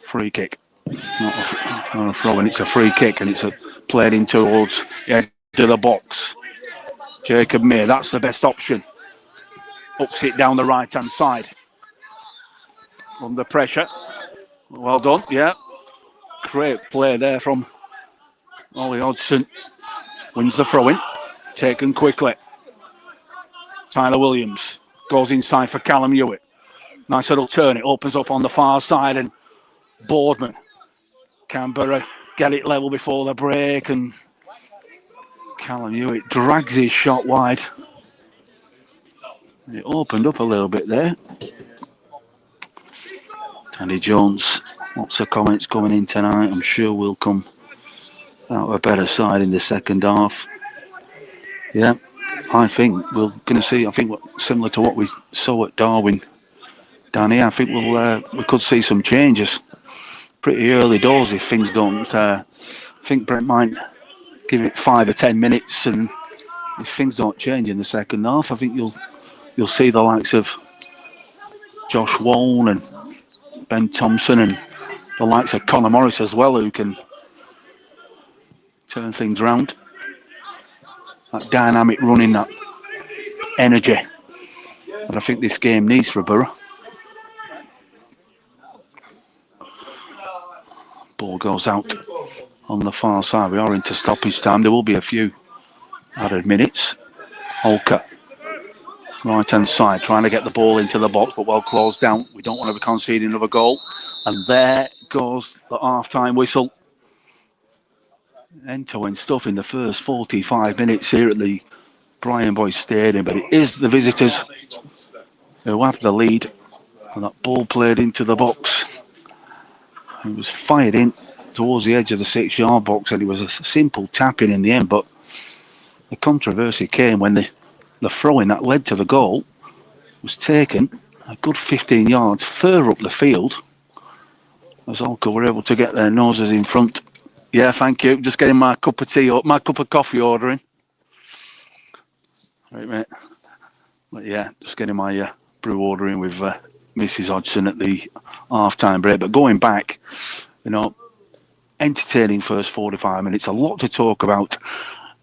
Free kick. Not a throw-in, it's a free kick, and it's played in towards the edge of the box. Jacob May, that's the best option. Hooks it down the right-hand side. Under pressure. Well done, yeah. Great play there from Ollie Hodgson. Wins the throw-in. Taken quickly. Tyler Williams goes inside for Callum Hewitt. Nice little turn. It opens up on the far side, and Boardman. Canberra get it level before the break, and Callum Hewitt drags his shot wide. It opened up a little bit there. Andy Jones, lots of comments coming in tonight. I'm sure we'll come out a better side in the second half. Yeah, I think we're going to see, similar to what we saw at Darwin, Danny, I think we could see some changes pretty early doors if things don't. I think Brent might give it 5 or 10 minutes, and if things don't change in the second half, I think you'll see the likes of Josh Waln and Ben Thompson and the likes of Connor Morris as well, who can turn things around. That dynamic running, that energy that I think this game needs for Borough. Ball goes out on the far side. We are into stoppage time. There will be a few added minutes. Holker. Right hand side, trying to get the ball into the box, but well closed down. We don't want to be conceding another goal. And there goes the half-time whistle. End-to-end stuff in the first 45 minutes here at the Brian Boyd Stadium, but it is the visitors who have the lead. And that ball played into the box. It was fired in towards the edge of the 6-yard box, and it was a simple tap in the end, but the controversy came when the throw-in that led to the goal was taken a good 15 yards further up the field, as Holker were able to get their noses in front. Yeah, thank you. Just getting my cup of tea or my cup of coffee ordering. Right, mate. But yeah, just getting my brew ordering with Mrs. Hodgson at the half-time break. But going back, entertaining first 45 minutes. A lot to talk about,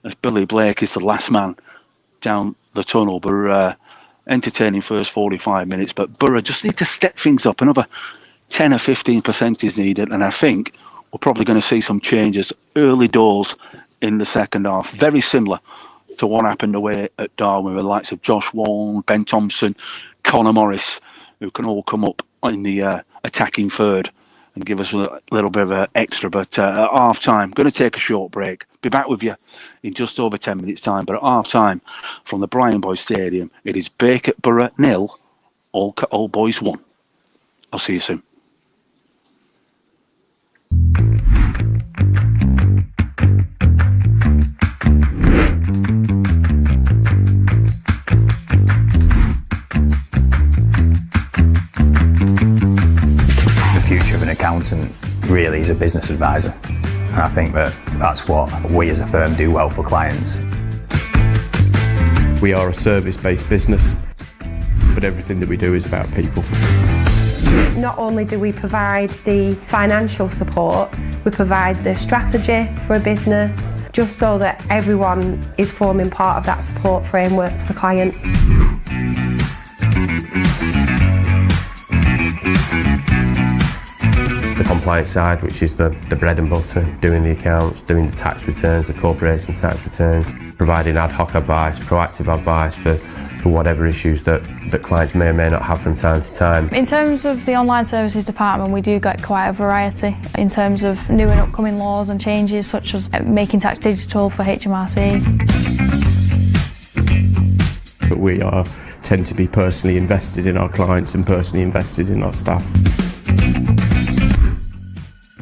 as Billy Blake is the last man down the tunnel. But entertaining first 45 minutes. But Borough just need to step things up. Another 10 or 15% is needed, and I think we're probably going to see some changes early doors in the second half. Very similar to what happened away at Darwin with the likes of Josh Wong, Ben Thompson, Connor Morris, who can all come up in the attacking third and give us a little bit of an extra. But at half-time, going to take a short break. Be back with you in just over 10 minutes' time. But at half-time from the Brian Boyd Stadium, it is Bacup Borough 0, Holker Old Boys 1. I'll see you soon. Accountant really is a business advisor, and I think that's what we as a firm do well for clients. We are a service-based business, but everything that we do is about people. Not only do we provide the financial support, we provide the strategy for a business, just so that everyone is forming part of that support framework for the client. The compliance side, which is the bread and butter, doing the accounts, doing the tax returns, the corporation tax returns, providing ad hoc advice, proactive advice for whatever issues that clients may or may not have from time to time. In terms of the online services department, we do get quite a variety in terms of new and upcoming laws and changes, such as making tax digital for HMRC. But we tend to be personally invested in our clients and personally invested in our staff.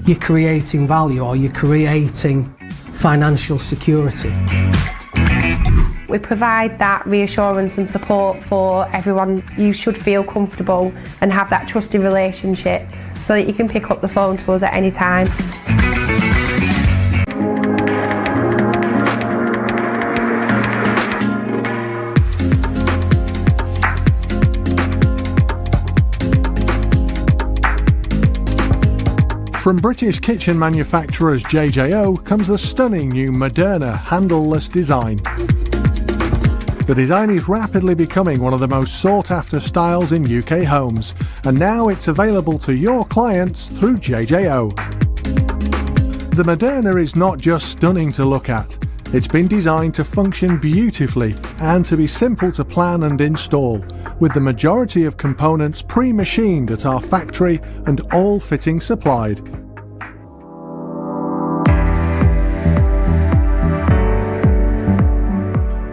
You're creating value, or you're creating financial security. We provide that reassurance and support for everyone. You should feel comfortable and have that trusted relationship so that you can pick up the phone to us at any time. From British kitchen manufacturers JJO comes the stunning new Moderna handleless design. The design is rapidly becoming one of the most sought-after styles in UK homes, and now it's available to your clients through JJO. The Moderna is not just stunning to look at, it's been designed to function beautifully and to be simple to plan and install, with the majority of components pre-machined at our factory and all fittings supplied.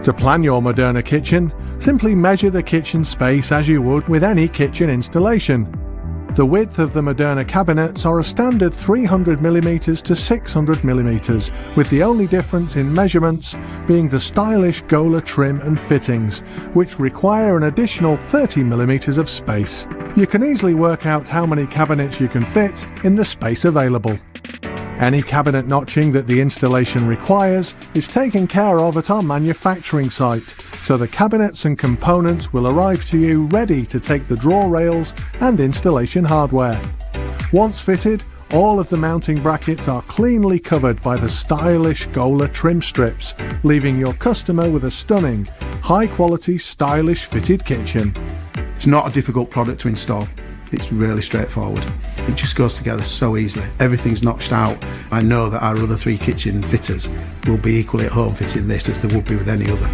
To plan your Moderna kitchen, simply measure the kitchen space as you would with any kitchen installation. The width of the Moderna cabinets are a standard 300mm to 600mm, with the only difference in measurements being the stylish Gola trim and fittings, which require an additional 30mm of space. You can easily work out how many cabinets you can fit in the space available. Any cabinet notching that the installation requires is taken care of at our manufacturing site, so the cabinets and components will arrive to you ready to take the drawer rails and installation hardware. Once fitted, all of the mounting brackets are cleanly covered by the stylish Gola trim strips, leaving your customer with a stunning, high-quality, stylish fitted kitchen. It's not a difficult product to install. It's really straightforward. It just goes together so easily. Everything's notched out. I know that our other 3 kitchen fitters will be equally at home fitting this as they would be with any other.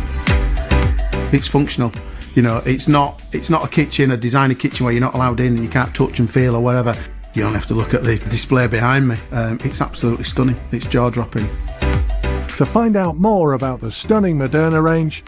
It's functional. You know, it's not a kitchen, a designer kitchen where you're not allowed in and you can't touch and feel or whatever. You don't have to look at the display behind me. It's absolutely stunning. It's jaw-dropping. To find out more about the stunning Moderna range,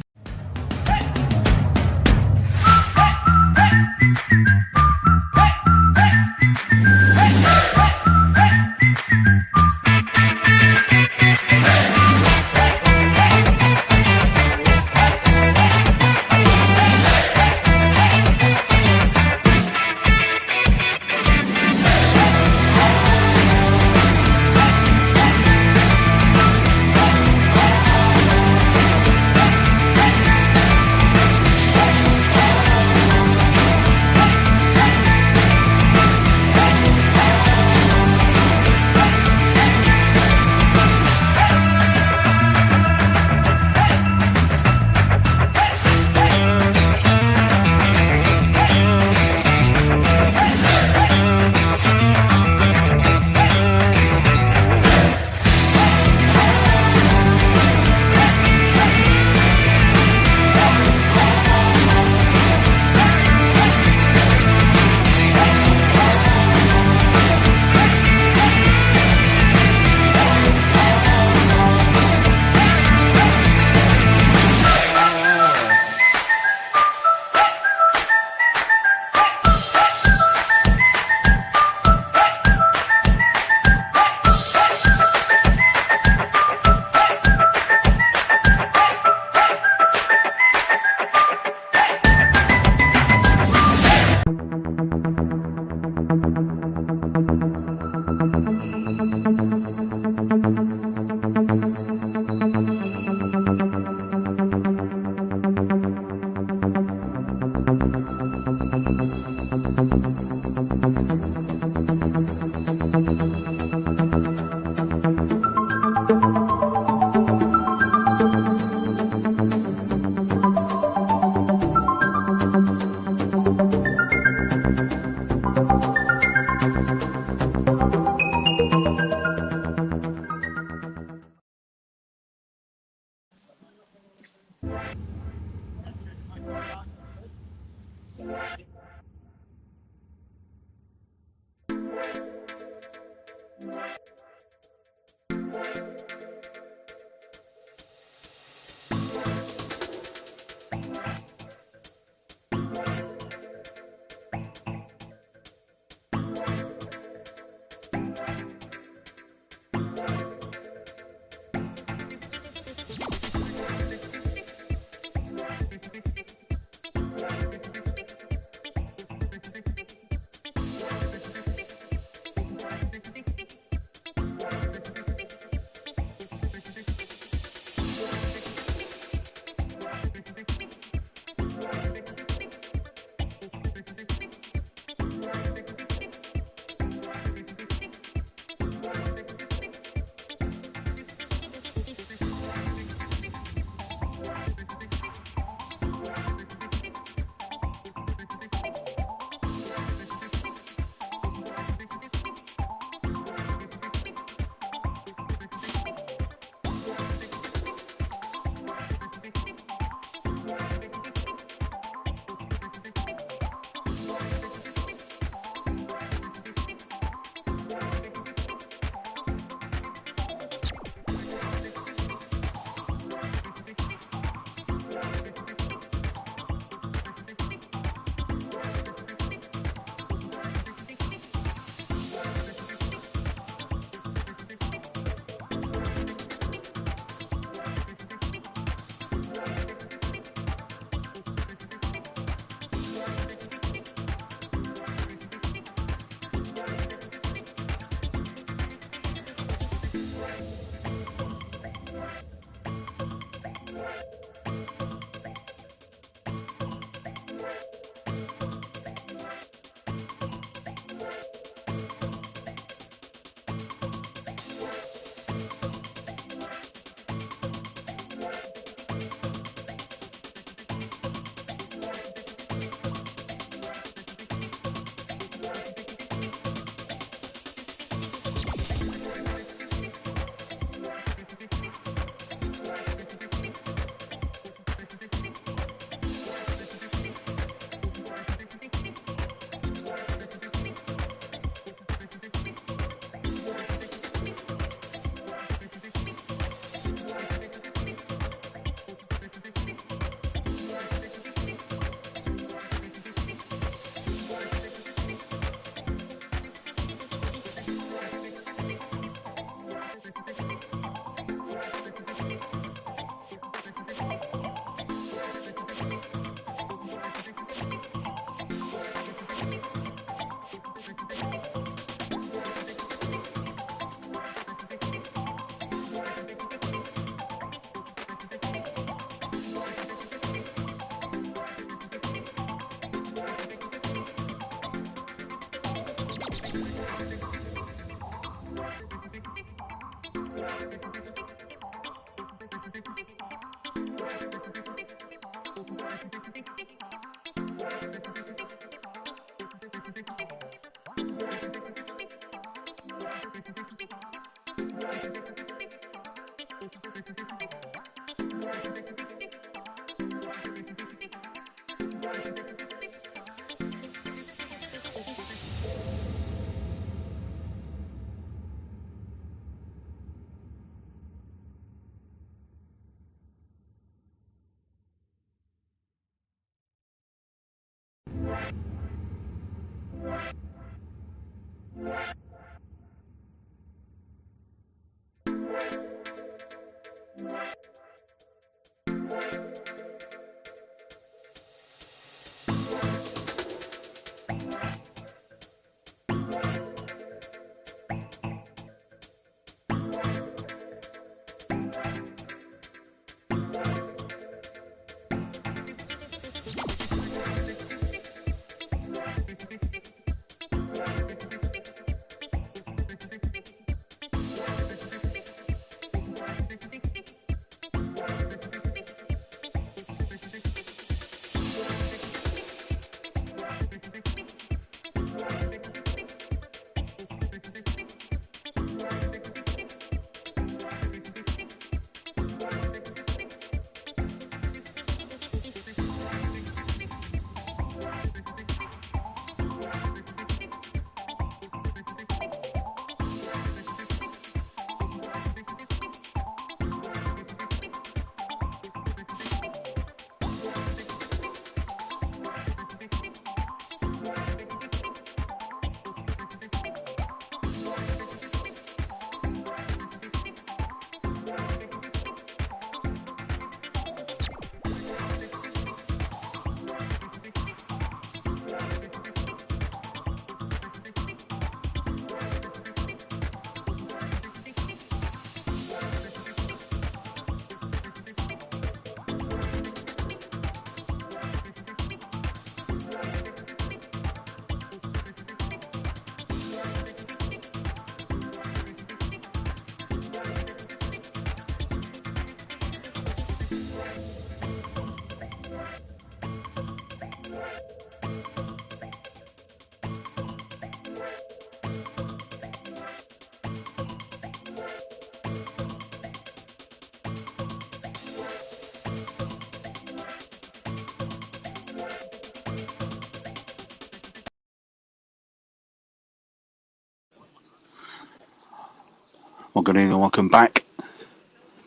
Well, good evening, welcome back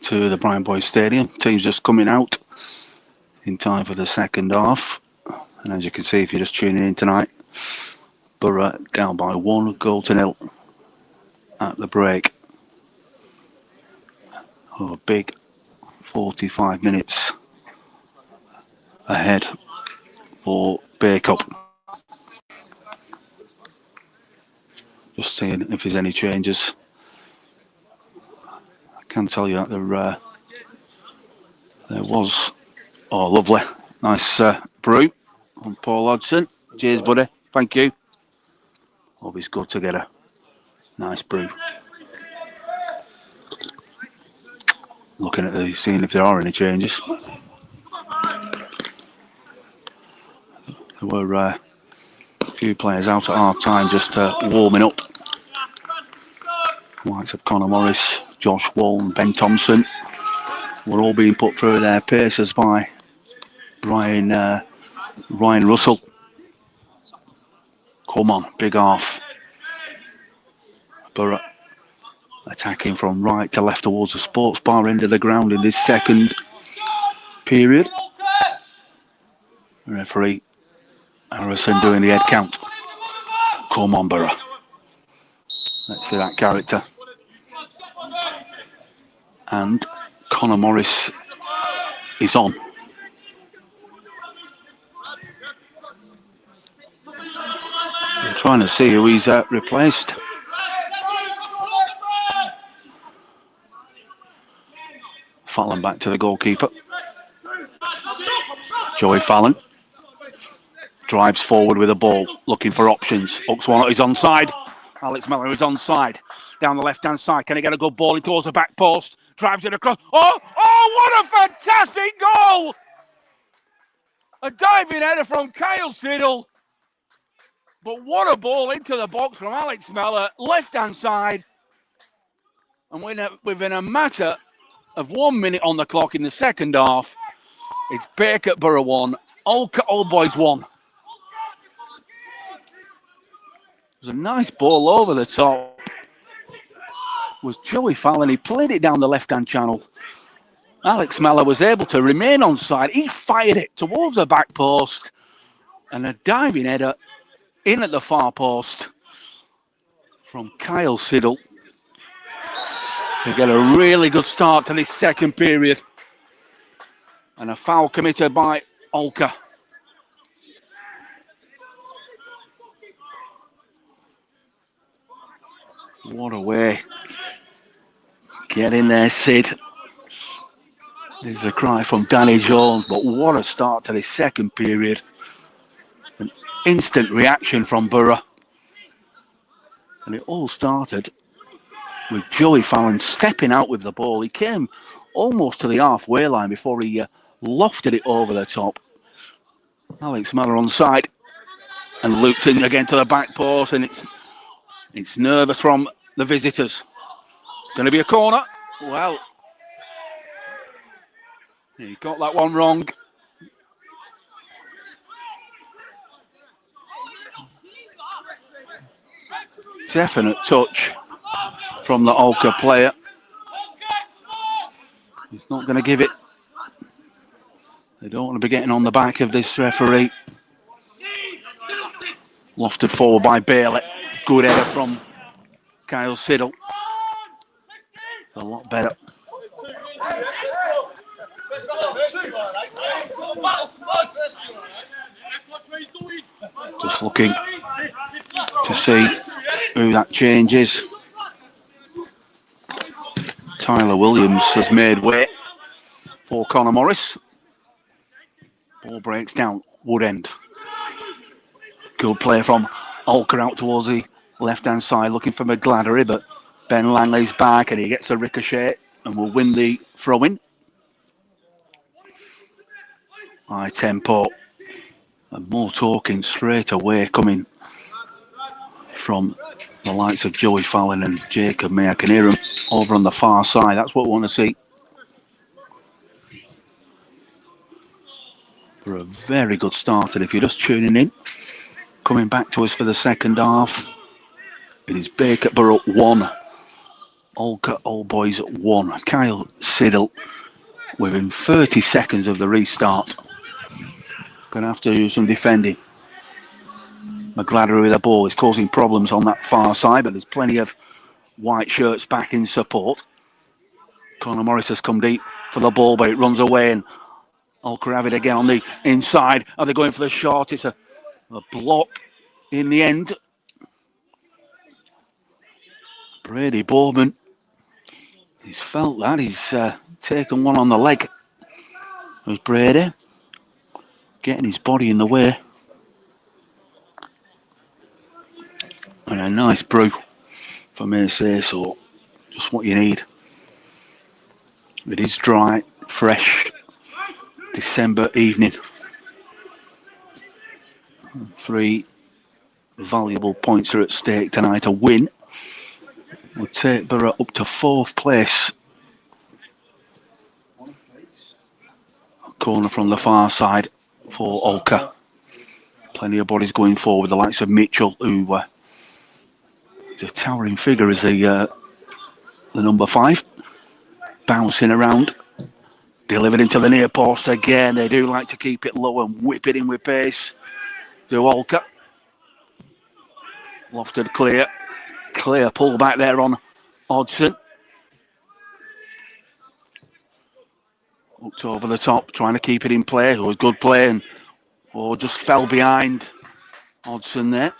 to the Brian Boys Stadium. Team's just coming out in time for the second half. And as you can see, if you're just tuning in tonight, Borough down by 1-0 at the break. Oh, a big 45 minutes ahead for Bacup. Just seeing if there's any changes. I can tell you that there was. Oh, lovely. Nice brew from Paul Hodgson. Cheers, buddy. Thank you. Always good to get a nice brew. Looking at seeing if there are any changes. There were a few players out at half time just warming up. Likes of Connor Morris, Josh Walton, Ben Thompson were all being put through their paces by Ryan Russell. Come on, big half. Borough attacking from right to left towards the sports bar end of the ground in this second period. Referee Harrison doing the head count. Come on, Borough. Let's see that character. And Connor Morris is on. I'm trying to see who he's replaced. Fallon back to the goalkeeper. Joey Fallon drives forward with a ball, looking for options. Hooks one, he's onside. Alex Miller is onside. Down the left-hand side, can he get a good ball? He towards the back post, drives it across. Oh, what a fantastic goal! A diving header from Kyle Siddle. But what a ball into the box from Alex Miller, left-hand side. And within a matter of 1 minute on the clock in the second half, it's Bacup Borough 1, Holker Old Boys 1. It was a nice ball over the top. It was Joey Fallon. He played it down the left-hand channel. Alex Miller was able to remain onside. He fired it towards the back post. And a diving header in at the far post from Kyle Siddle to get a really good start to this second period. And a foul committed by Holker. What a way. Get in there, Sid. There's a cry from Danny Jones, but what a start to this second period. An instant reaction from Borough. And it all started with Joey Fallon stepping out with the ball. He came almost to the halfway line before he lofted it over the top. Alex Miller on side and looped in again to the back post, and it's nervous from the visitors. Going to be a corner. Well, he got that one wrong. Definite touch from the Holker player. He's not going to give it. They don't want to be getting on the back of this referee. Lofted forward by Bailey. Good header from Kyle Siddle. A lot better. Just looking to see who that change is. Tyler Williams has made way for Connor Morris. Ball breaks down, Woodend. Good play from Holker out towards the left-hand side, looking for McGladdery, but Ben Langley's back and he gets a ricochet and will win the throw-in. High tempo and more talking straight away coming from the likes of Joey Fallon and Jacob May. I can hear him over on the far side. That's what we want to see. For a very good start, and if you're just tuning in, coming back to us for the second half, it is Borough 1, Holker Old Boys 1. Kyle Siddle within 30 seconds of the restart. Going to have to do some defending. McGladdery with the ball is causing problems on that far side, but there's plenty of white shirts back in support. Connor Morris has come deep for the ball, but it runs away, and Holker have it again on the inside. Are they going for the shot? It's a block in the end. Brady Bowman, he's felt that. He's taken one on the leg. There's Brady getting his body in the way. And a nice brew, if I may say so. Just what you need. It is dry, fresh, December evening. 3 valuable points are at stake tonight. A win will take Borough up to 4th place. A corner from the far side for Holker. Plenty of bodies going forward. The likes of Mitchell, who is a towering figure as the number 5. Bouncing around. Delivered into the near post again. They do like to keep it low and whip it in with pace. To Holker. Lofted clear. Clear pull back there on Hodgson. Looked over the top, trying to keep it in play. It was good play, and just fell behind Hodgson there.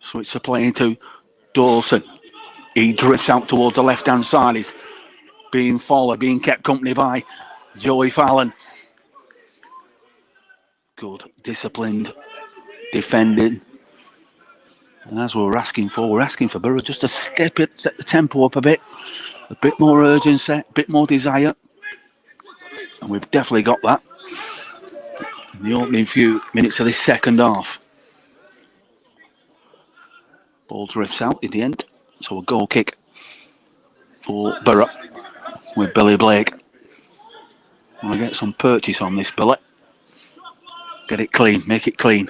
Switch the play into Dawson. He drifts out towards the left-hand side. He's being followed, being kept company by Joey Fallon. Good, disciplined defending. And as we're asking for Borough just to set the tempo up a bit more urgency, a bit more desire. And we've definitely got that in the opening few minutes of this second half. Ball drifts out in the end, so a goal kick for Borough with Billy Blake. Want to get some purchase on this, Billy. Get it clean, make it clean.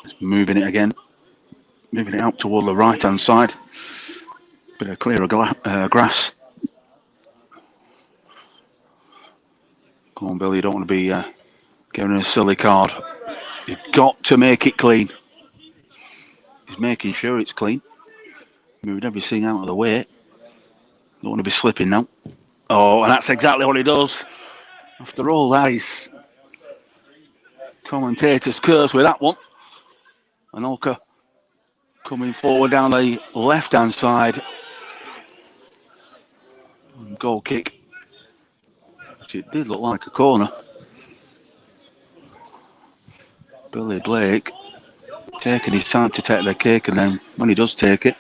Just moving it again, moving it out toward the right-hand side. Bit of clearer grass. Come on, Billy, you don't want to be giving a silly card. You've got to make it clean. He's making sure it's clean. Moved everything out of the way. Don't want to be slipping now. Oh, and that's exactly what he does. After all that, he's commentator's curse with that one. And Holker coming forward down the left-hand side. And goal kick. Which it did look like a corner. Billy Blake taking his time to take the kick, and then when he does take it,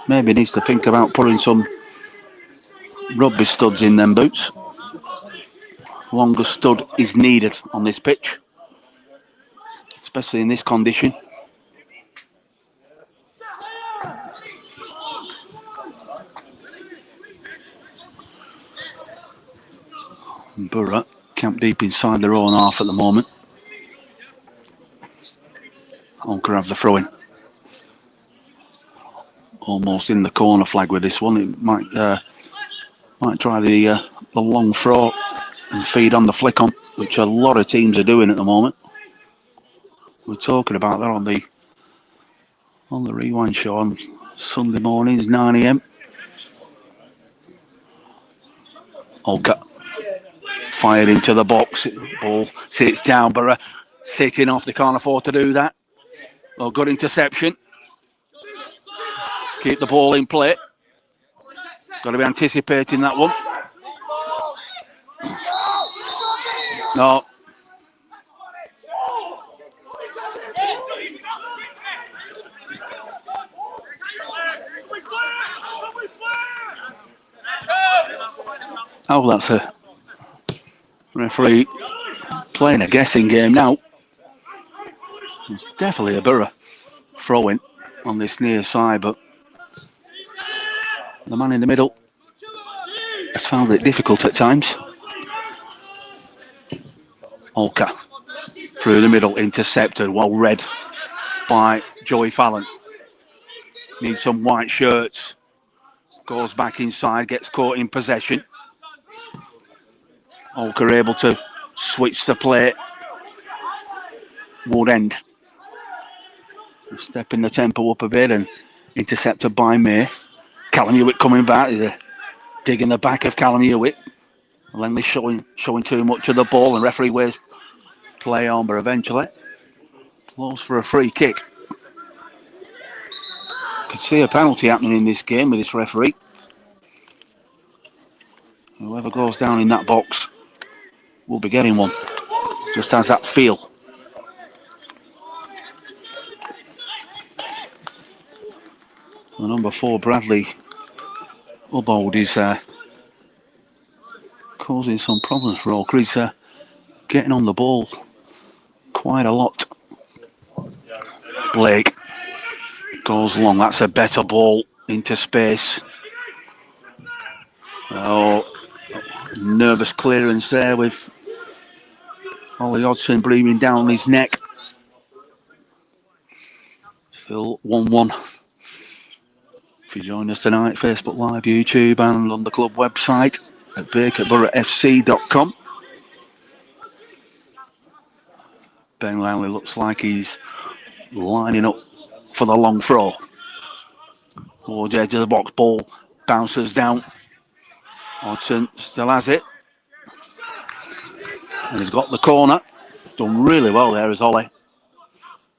maybe needs to think about putting some rugby studs in them boots. Longer stud is needed on this pitch, especially in this condition. Borough camp deep inside their own half at the moment. Holker have the throw in. Almost in the corner flag with this one. It might try the long throw and feed on the flick on, which a lot of teams are doing at the moment. We're talking about that on the Rewind show on Sunday mornings, 9 AM. Holker fired into the box. Ball sits down. Borough sitting off. They can't afford to do that. Well, good interception. Keep the ball in play. Got to be anticipating that one. No. Oh, that's a referee playing a guessing game now. It's definitely a Borough throw-in on this near side, but the man in the middle has found it difficult at times. Holker through the middle, intercepted, well read by Joey Fallon. Needs some white shirts. Goes back inside, gets caught in possession. Holker able to switch the play. Would end. Stepping the tempo up a bit and intercepted by May. Callum Hewitt coming back. There's a dig in the back of Callum Hewitt. Lenley showing too much of the ball, and referee wears play on, but eventually blows for a free kick. Could see a penalty happening in this game with this referee. Whoever goes down in that box will be getting one. Just has that feel. The number 4, Bradley Ubbold, is causing some problems for Holker. He's getting on the ball quite a lot. Blake goes long. That's a better ball into space. Oh, nervous clearance there with Ollie Hodgson breathing down his neck. Still 1-1. If you join us tonight, Facebook Live, YouTube, and on the club website at Bacup.fc.com. Ben Lanley looks like he's lining up for the long throw. Towards the edge of the box, ball bounces down. Hodgson still has it. And he's got the corner. Done really well there as Ollie.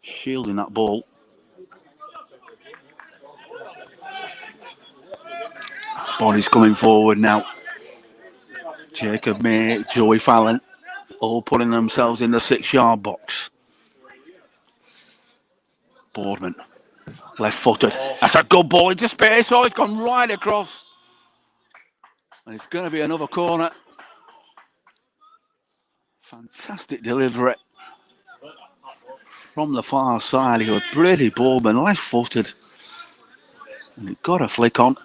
Shielding that ball. Body's coming forward now. Jacob May, Joey Fallon, all putting themselves in the 6-yard box. Boardman, left-footed. That's a good ball into space. Oh, it's gone right across. And it's going to be another corner. Fantastic delivery from the far side. He was Brady Boardman, left-footed. And he got a flick on.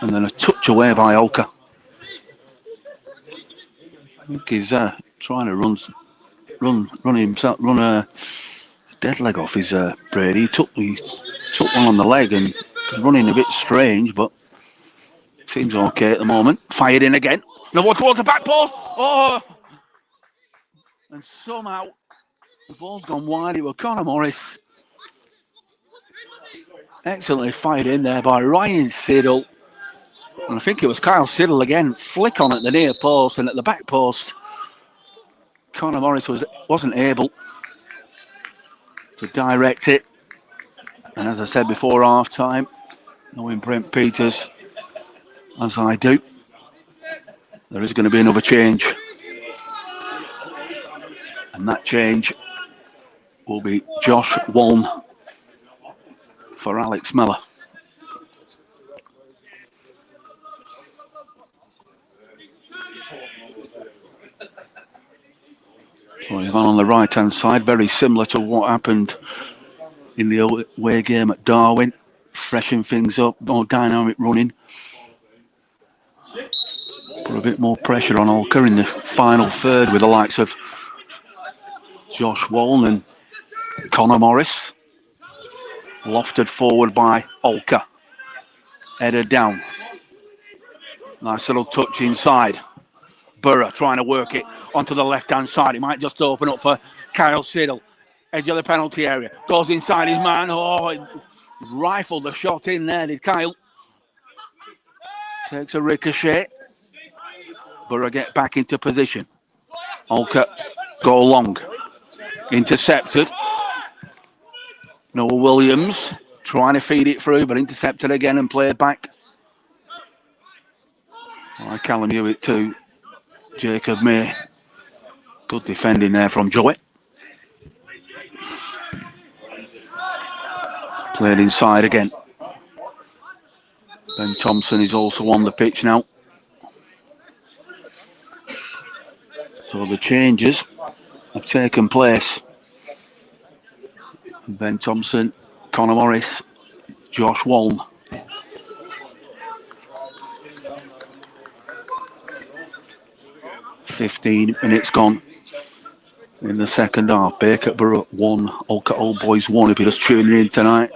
And then a touch away by Holker. I think he's trying to run a dead leg off his Brady. He took one on the leg and running a bit strange, but seems okay at the moment. Fired in again. No one towards the back post. Oh! And somehow The ball's gone wide. It was Conor Morris. Excellently fired in there by Ryan Siddle. And I think it was Kyle Siddle again. Flick on at the near post and at the back post. Conor Morris wasn't able to direct it. And as I said before half time, knowing Brent Peters as I do, there is going to be another change. And that change will be Josh Waln for Alex Miller. So he's on the right hand side, very similar to what happened in the away game at Darwin. Freshen things up, more dynamic running. Put a bit more pressure on Holker in the final third with the likes of Josh Waln and Conor Morris. Lofted forward by Holker. Headed down. Nice little touch inside. Borough trying to work it onto the left-hand side. It might just open up for Kyle Siddle. Edge of the penalty area. Goes inside his man. Oh, he rifled the shot in there, did Kyle. Takes a ricochet. Borough get back into position. Holker go long. Intercepted. Noah Williams trying to feed it through, but intercepted again and played back. Like Callum Hewitt too. Jacob May. Good defending there from Joey. Played inside again. Ben Thompson is also on the pitch now. So the changes have taken place. Ben Thompson, Conor Morris, Josh Waln. "15 minutes gone in the second half. Bacup Borough 1, Holker Old Boys 1. If you're just tuning in tonight,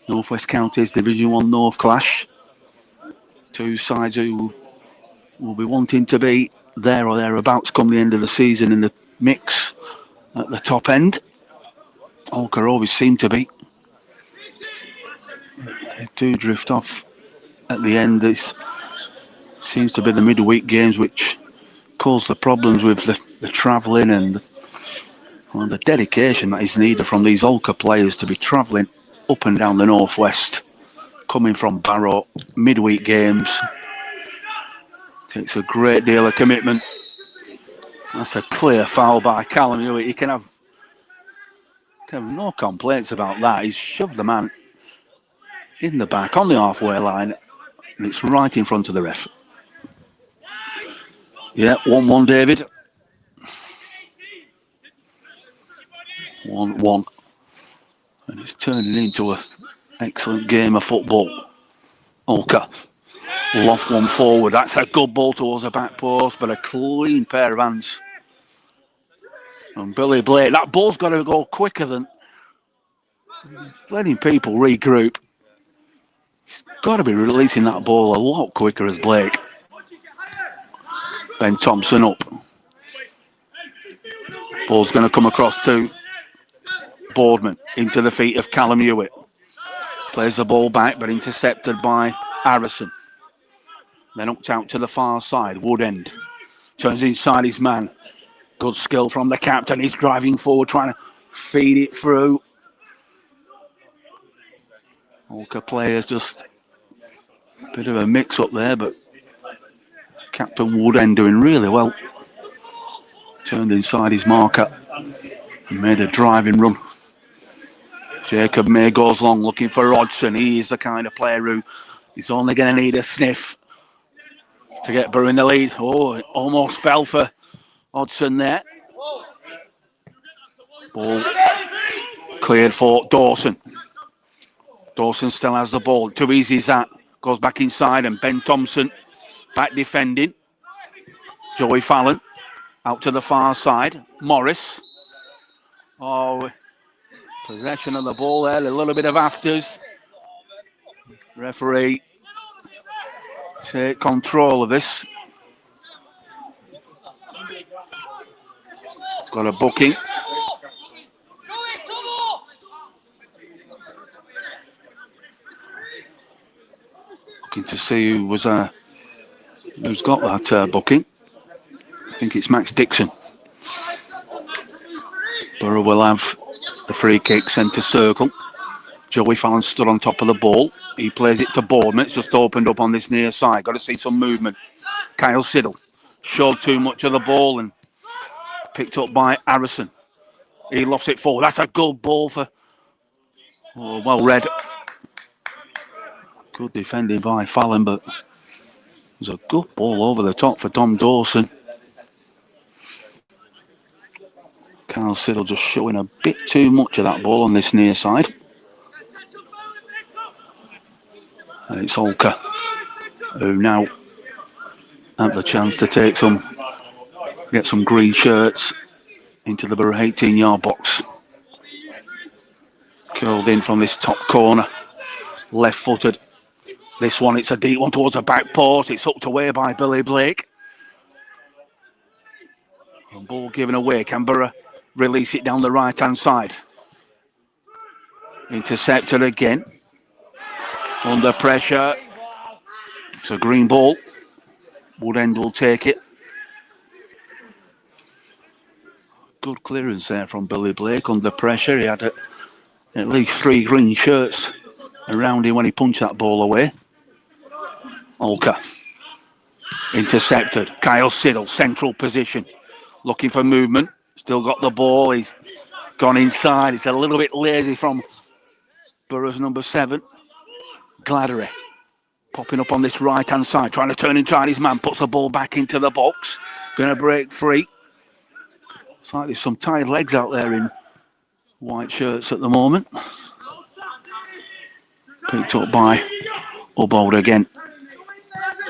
North West Counties Division 1 North clash. Two sides who will be wanting to be there or thereabouts come the end of the season in the mix at the top end. Holker always seem to be. They do drift off at the end. This seems to be the midweek games which cause the problems with the travelling and the dedication that is needed from these Holker players to be travelling up and down the northwest, coming from Borough, midweek games. Takes a great deal of commitment. That's a clear foul by Callum Hewitt. He can have no complaints about that. He's shoved the man in the back on the halfway line, and it's right in front of the ref. Yeah, 1-1, David. 1-1. And it's turning into an excellent game of football. Holker. Loft one forward. That's a good ball towards the back post, but a clean pair of hands. And Billy Blake. That ball's got to go quicker than letting people regroup. He's got to be releasing that ball a lot quicker as Blake. Ben Thompson up. Ball's going to come across to Boardman into the feet of Callum Hewitt. Plays the ball back, but intercepted by Harrison. Then up out to the far side. Woodend turns inside his man. Good skill from the captain. He's driving forward, trying to feed it through. Holker players just a bit of a mix up there, but Captain Woodend doing really well. Turned inside his marker and made a driving run. Jacob May goes long looking for Hodgson. He is the kind of player who is only going to need a sniff to get Borough in the lead. Oh, it almost fell for Hodgson there. Ball cleared for Dawson. Dawson still has the ball. Too easy is that. Goes back inside and Ben Thompson back defending. Joey Fallon out to the far side. Morris. Oh, possession of the ball there. A little bit of afters. Referee take control of this. It's got a booking. to see who's got that booking. I think it's Max Dixon. Borough will have the free kick centre circle. Joey Fallon stood on top of the ball. He plays it to Boardman. It's just opened up on this near side. Got to see some movement. Kyle Siddle showed too much of the ball and picked up by Harrison. He lost it forward. That's a good ball for... Oh, well read. Good defending by Fallon, but it was a good ball over the top for Tom Dawson. Kyle Siddle just showing a bit too much of that ball on this near side. And it's Holker, who now have the chance to get some green shirts into the Borough 18-yard box. Curled in from this top corner, left-footed. This one, it's a deep one towards the back post. It's hooked away by Billy Blake. And ball given away. Can Borough release it down the right-hand side? Intercepted again. Under pressure. It's a green ball. Woodend will take it. Good clearance there from Billy Blake under pressure. He had at least 3 green shirts around him when he punched that ball away. Holker. Intercepted. Kyle Siddle, central position. Looking for movement. Still got the ball. He's gone inside. It's a little bit lazy from Borough's number 7. Gladdery popping up on this right-hand side, trying to turn inside his man, puts the ball back into the box. Going to break free. It's like there's some tired legs out there in white shirts at the moment. Picked up by Ubbold again.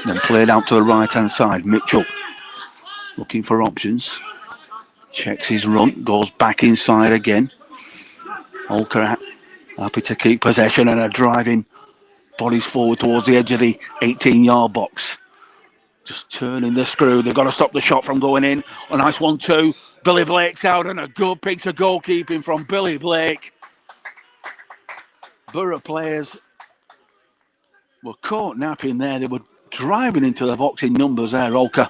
Then played out to the right-hand side. Mitchell looking for options. Checks his run, goes back inside again. Holker happy to keep possession and a driving bodies forward towards the edge of the 18-yard box. Just turning the screw. They've got to stop the shot from going in. A nice 1-2. Billy Blake's out and a good piece of goalkeeping from Billy Blake. Borough players were caught napping there. They were driving into the box in numbers there, Holker.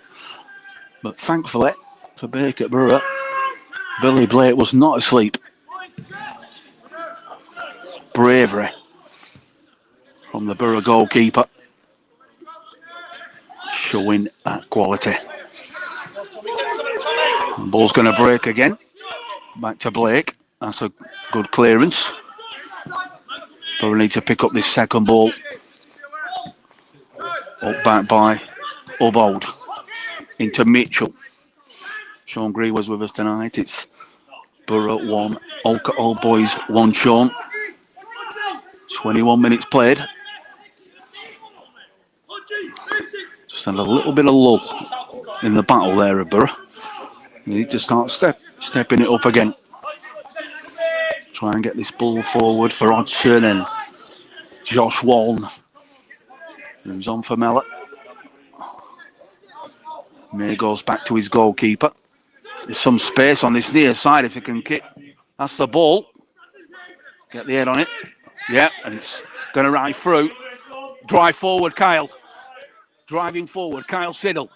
But thankfully for Bacup Borough, Billy Blake was not asleep. Bravery from the Borough goalkeeper, showing that quality. And ball's going to break again. Back to Blake. That's a good clearance. Borough need to pick up this second ball. Up back by Ubbold. Into Mitchell. Sean Green was with us tonight. It's Borough 1, Holker Old Boys 1, Sean. 21 minutes played. Just had a little bit of lull in the battle there at Borough. You need to start stepping it up again. Try and get this ball forward for Hodgson and Josh Waln, who's on for Mellor. May goes back to his goalkeeper. There's some space on this near side if he can kick. That's the ball. Get the head on it. Yeah, and it's going to ride through. Drive forward, Kyle. Driving forward, Kyle Siddle.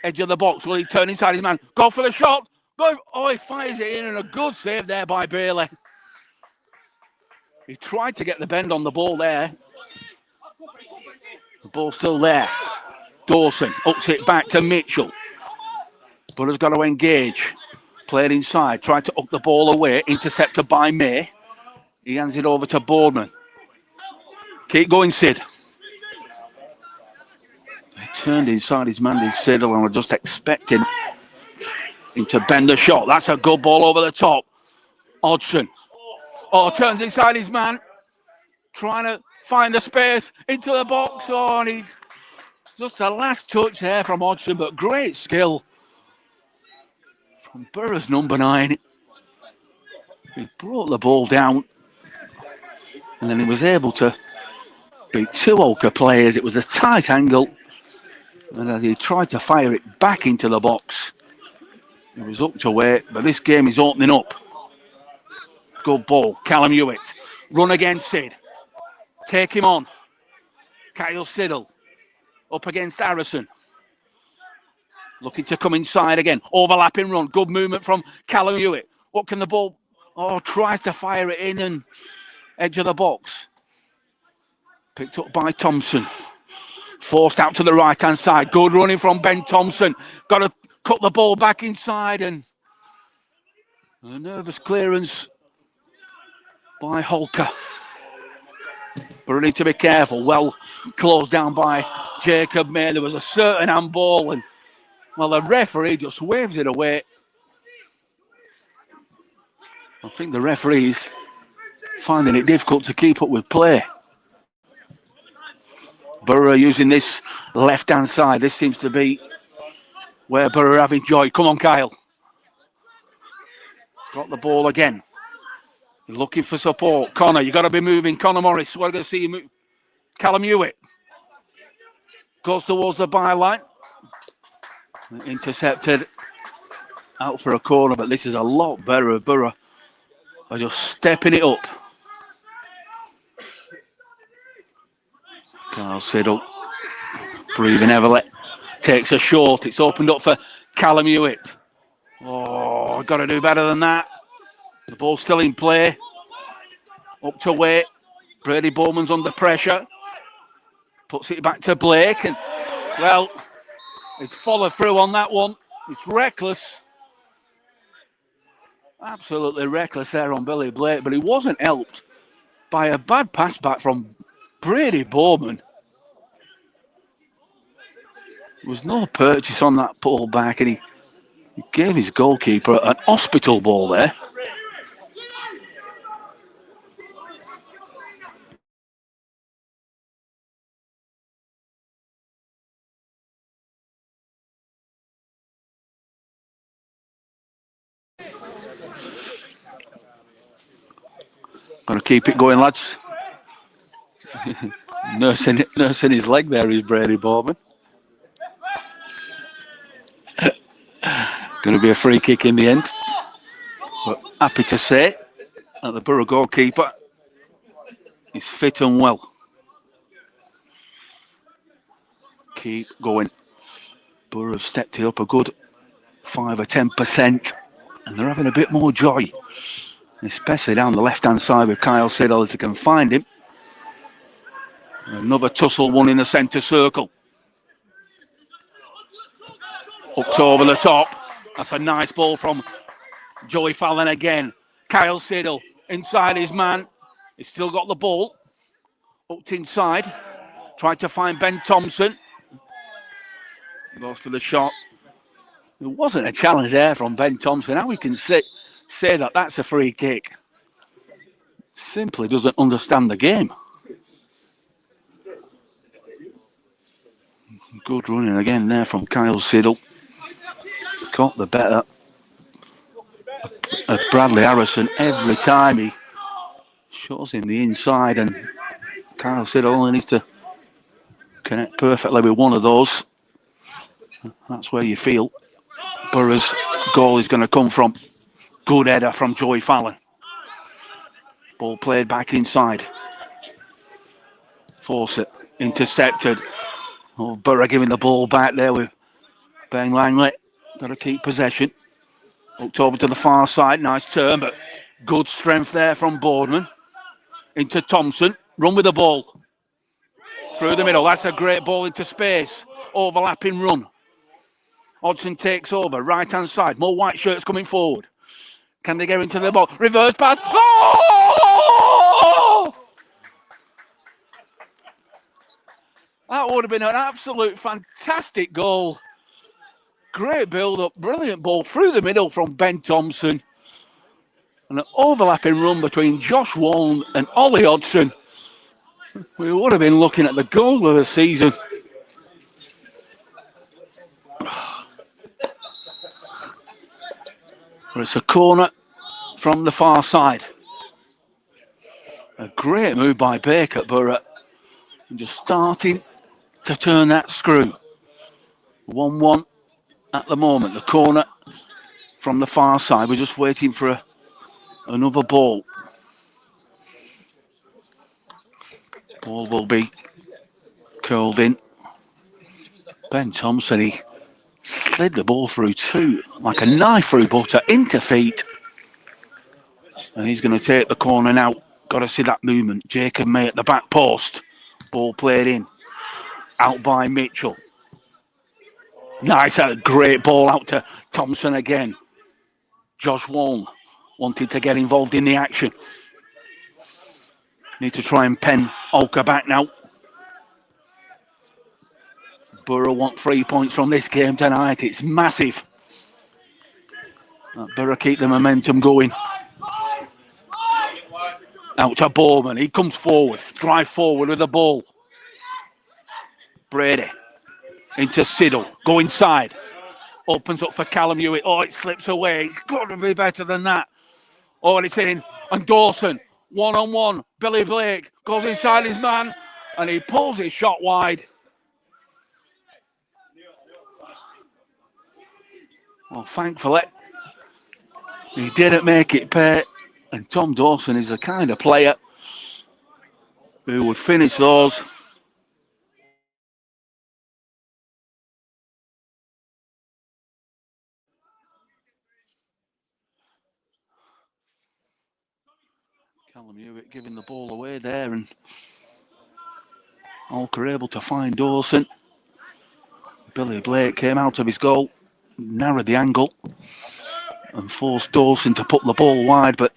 Edge of the box. Will he turn inside his man? Go for the shot. Go. Oh, he fires it in and a good save there by Bailey. He tried to get the bend on the ball there. The ball's still there. Dawson ups it back to Mitchell. But has got to engage. Played inside. Tried to hook the ball away. Intercepted by May. He hands it over to Boardman. Keep going, Sid. He turned inside his man, Siddle, and were just expecting him to bend the shot. That's a good ball over the top. Hodgson. Oh, turns inside his man. Trying to find the space into the box. Oh, and he just the last touch there from Hodgson, but great skill from Borough's number 9. He brought the ball down. And then he was able to beat 2 Holker players. It was a tight angle. And as he tried to fire it back into the box, he was hooked away. But this game is opening up. Good ball. Callum Hewitt. Run again, Sid. Take him on. Kyle Siddle up against Harrison. Looking to come inside again. Overlapping run. Good movement from Callum Hewitt. What can the ball... Oh, tries to fire it in and edge of the box. Picked up by Thompson. Forced out to the right-hand side. Good running from Ben Thompson. Got to cut the ball back inside and a nervous clearance by Holker. But we need to be careful. Well closed down by Jacob May. There was a certain handball and, well, the referee just waves it away. I think the referee's finding it difficult to keep up with play. Borough using this left-hand side. This seems to be where Borough are having joy. Come on, Kyle. Got the ball again. Looking for support. Connor, you got to be moving. Connor Morris, we're going to see you move. Callum Hewitt goes towards the byline. Intercepted out for a corner, but this is a lot better. Borough are just stepping it up. Kyle Siddle, breathing heavily, takes a short. It's opened up for Callum Hewitt. Oh, got to do better than that. The ball's still in play. Up to Waite. Brady Bowman's under pressure. Puts it back to Blake. And, well, it's followed through on that one. It's reckless. Absolutely reckless there on Billy Blake. But he wasn't helped by a bad pass back from Brady Bowman. There was no purchase on that pull back, and he gave his goalkeeper an hospital ball there. Gonna keep it going, lads. nursing his leg there is Brady Bowman. Going to be a free kick in the end. But happy to say that the Borough goalkeeper is fit and well. Keep going. Borough have stepped it up a good 5 or 10%, and they're having a bit more joy, especially down the left-hand side with Kyle Siddle if they can find him. Another tussle one in the centre circle. Up to over the top. That's a nice ball from Joey Fallon again. Kyle Siddle inside his man. He's still got the ball. Hooked inside. Tried to find Ben Thompson. Goes for the shot. There wasn't a challenge there from Ben Thompson. Now we can say that that's a free kick. Simply doesn't understand the game. Good running again there from Kyle Siddle. Got the better of Bradley Harrison every time he shows him the inside, and Kyle Siddle only needs to connect perfectly with one of those. That's where you feel Borough's goal is going to come from. Good header from Joey Fallon. Ball played back inside. Fawcett intercepted. Oh, Borough giving the ball back there with Ben Langley. Got to keep possession. Looked over to the far side. Nice turn, but good strength there from Boardman. Into Thompson. Run with the ball. Through the middle. That's a great ball into space. Overlapping run. Hodgson takes over. Right-hand side. More white shirts coming forward. Can they get into the ball? Reverse pass. Oh! That would have been an absolute fantastic goal. Great build-up, brilliant ball through the middle from Ben Thompson. And an overlapping run between Josh Walton and Ollie Hodgson. We would have been looking at the goal of the season. But it's a corner from the far side. A great move by Bacup, Borough. Just starting to turn that screw. 1-1 at the moment. The corner from the far side. We're just waiting for another ball. Ball will be curled in. Ben Thompson, he slid the ball through too, like a knife through butter, into feet. And he's going to take the corner now. Got to see that movement. Jacob May at the back post. Ball played in. Out by Mitchell. Nice, a great ball out to Thompson again. Josh Wong wanted to get involved in the action. Need to try and pen Holker back now. Borough want 3 points from this game tonight. It's massive. Borough keep the momentum going. Out to Bowman. He comes forward. Drive forward with the ball. Brady. Into Siddle. Go inside. Opens up for Callum Hewitt. Oh, it slips away. It's got to be better than that. Oh, and it's in. And Dawson. One-on-one. Billy Blake goes inside his man. And he pulls his shot wide. Well, thankfully, he didn't make it pay. And Tom Dawson is the kind of player who would finish those. Callum Hewitt giving the ball away there, and Holker able to find Dawson. Billy Blake came out of his goal, narrowed the angle, and forced Dawson to put the ball wide, but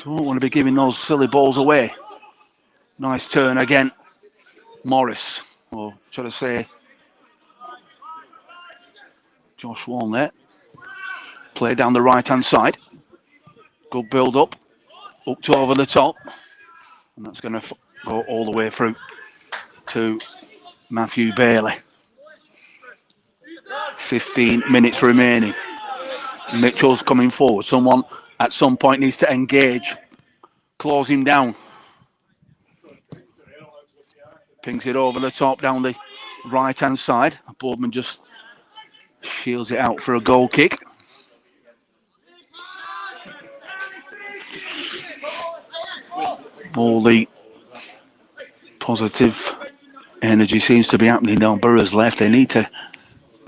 don't want to be giving those silly balls away. Nice turn again. Morris, or should I say Josh Wong there. Play down the right-hand side. Good build-up. Up to over the top. And that's going to go all the way through to Matthew Bailey. 15 minutes remaining. Mitchell's coming forward. Someone at some point needs to engage. Close him down. Pings it over the top down the right-hand side. Boardman just shields it out for a goal kick. All the positive energy seems to be happening down Borough's left. They need to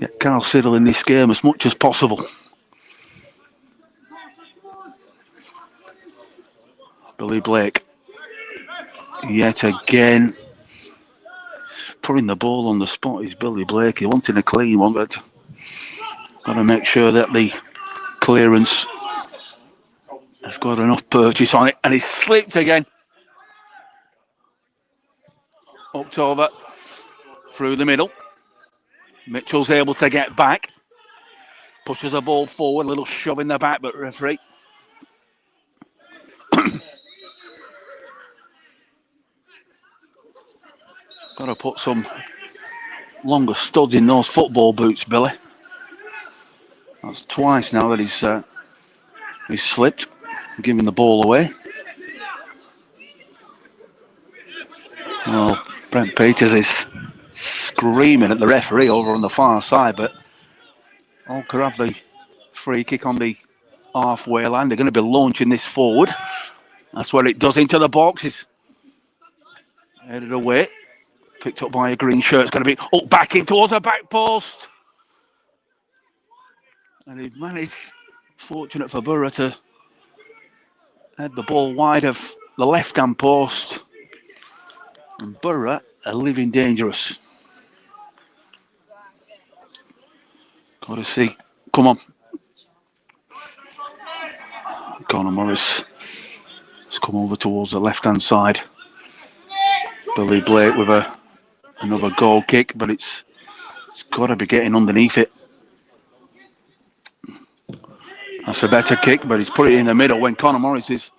get Carl Siddle in this game as much as possible. Billy Blake, yet again, putting the ball on the spot is Billy Blake. He wanted a clean one, but got to make sure that the clearance has got enough purchase on it. And he slipped again. Up over through the middle. Mitchell's able to get back. Pushes the ball forward, a little shove in the back, but referee. Got to put some longer studs in those football boots, Billy. That's twice now that he's slipped, giving the ball away. Well, Brent Peters is screaming at the referee over on the far side, but Holker have the free kick on the halfway line. They're going to be launching this forward. That's where it does into the box. It's headed away. Picked up by a green shirt. It's going to be up back in towards the back post. And he managed, fortunate for Borough, to head the ball wide of the left-hand post. And Borough are living dangerous. Got to see. Come on. Connor Morris has come over towards the left-hand side. Billy Blake with another goal kick, but it's got to be getting underneath it. That's a better kick, but he's put it in the middle when Connor Morris is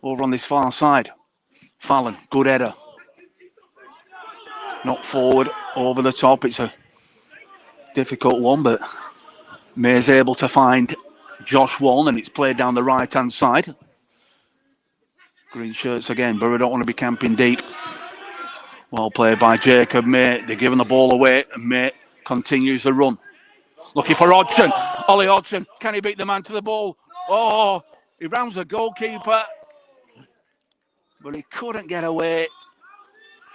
over on this far side. Fallon, good header. Not forward, over the top. It's a difficult one, but May's able to find Josh Wong, and it's played down the right-hand side. Green shirts again. Borough don't want to be camping deep. Well played by Jacob May. They're giving the ball away, and May continues the run. Looking for Hodgson. Ollie Hodgson. Can he beat the man to the ball? Oh, he rounds the goalkeeper, but he couldn't get away.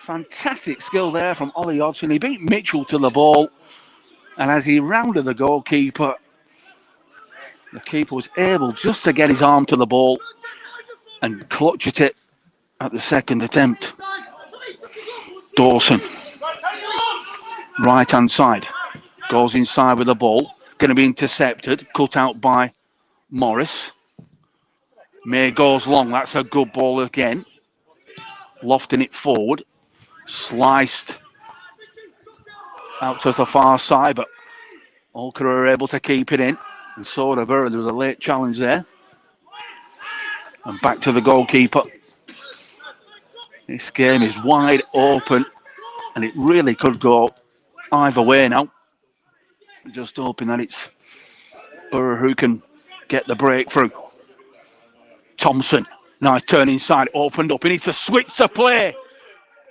Fantastic skill there from Ollie Hodgson. He beat Mitchell to the ball. And as he rounded the goalkeeper, the keeper was able just to get his arm to the ball and clutch at it at the second attempt. Dawson, right hand side, goes inside with the ball, going to be intercepted, cut out by Morris. May goes long, that's a good ball again. Lofting it forward, sliced out to the far side, but Holker are able to keep it in. And so there was a late challenge there. And back to the goalkeeper. This game is wide open and it really could go either way now. Just hoping that it's Borough who can get the breakthrough. Thompson, nice turn inside, opened up. He needs to switch the play.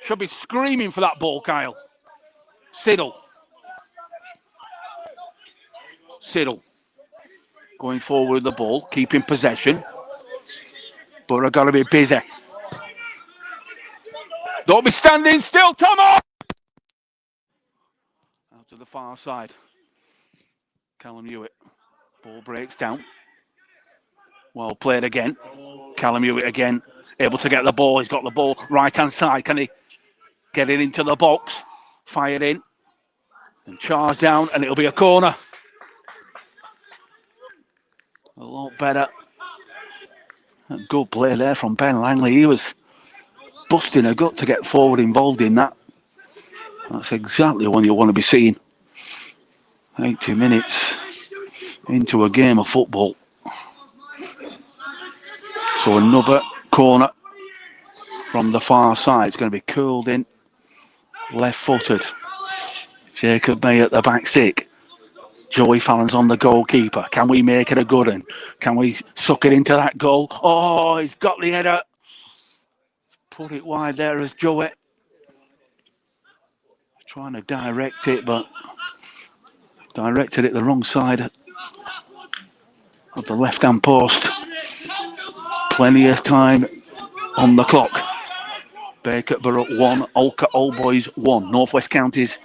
Should be screaming for that ball, Kyle. Siddle. Going forward with the ball, keeping possession. Borough got to be busy. Don't be standing still, Tomo! Out to the far side. Callum Hewitt. Ball breaks down. Well played again. Callum Hewitt again. Able to get the ball. He's got the ball right hand side. Can he get it into the box? Fire it in. And charge down, and it'll be a corner. A lot better. A good play there from Ben Langley. He was busting a gut to get forward involved in that. That's exactly what you want to be seeing. 80 minutes into a game of football. So another corner from the far side. It's going to be curled in, left-footed. Jacob May at the back stick. Joey Fallon's on the goalkeeper. Can we make it a good one? Can we suck it into that goal? Oh, he's got the header. Put it wide there as Joey. Trying to direct it, but directed it the wrong side of the left-hand post. Plenty of time on the clock. Bacup Borough 1, Holker Old Boys 1. North West Counties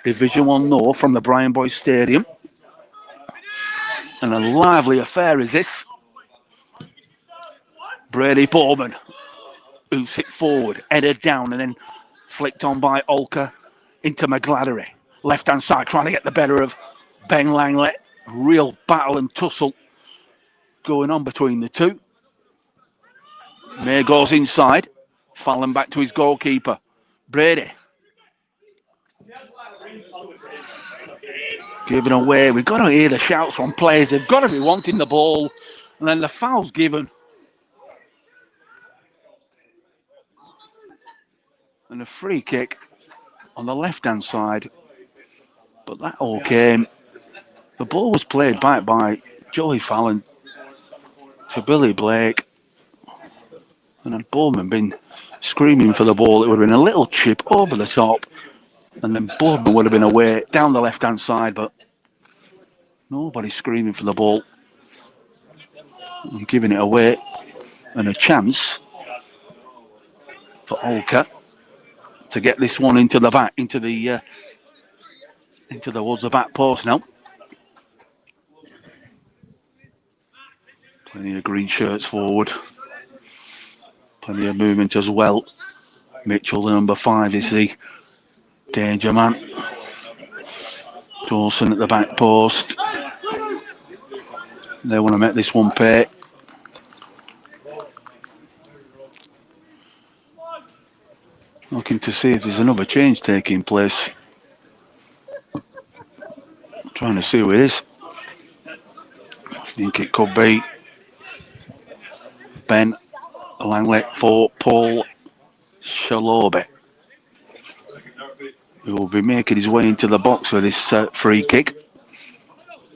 Division 1 North from the Brian Boys Stadium. And a lively affair is this. Brady Bowman, hoops it forward, headed down and then flicked on by Holker into McGladdery. Left-hand side, trying to get the better of Ben Langley. Real battle and tussle going on between the two. May goes inside. Fallon back to his goalkeeper. Brady. Given away. We've got to hear the shouts from players. They've got to be wanting the ball. And then the foul's given. And a free kick on the left-hand side. But that all came. The ball was played back by Joey Fallon to Billy Blake. And had Bowman been screaming for the ball, it would have been a little chip over the top. And then Bowman would have been away down the left-hand side, but nobody screaming for the ball and giving it away. And a chance for Holker to get this one into the back, towards the back post now. Plenty of green shirts forward. Plenty of movement as well. Mitchell, the number 5, is the danger man. Dawson at the back post. They want to make this one pay. Looking to see if there's another change taking place. Trying to see who it is. I think it could be Ben Langley for Paul Shalobe, who will be making his way into the box for this free kick.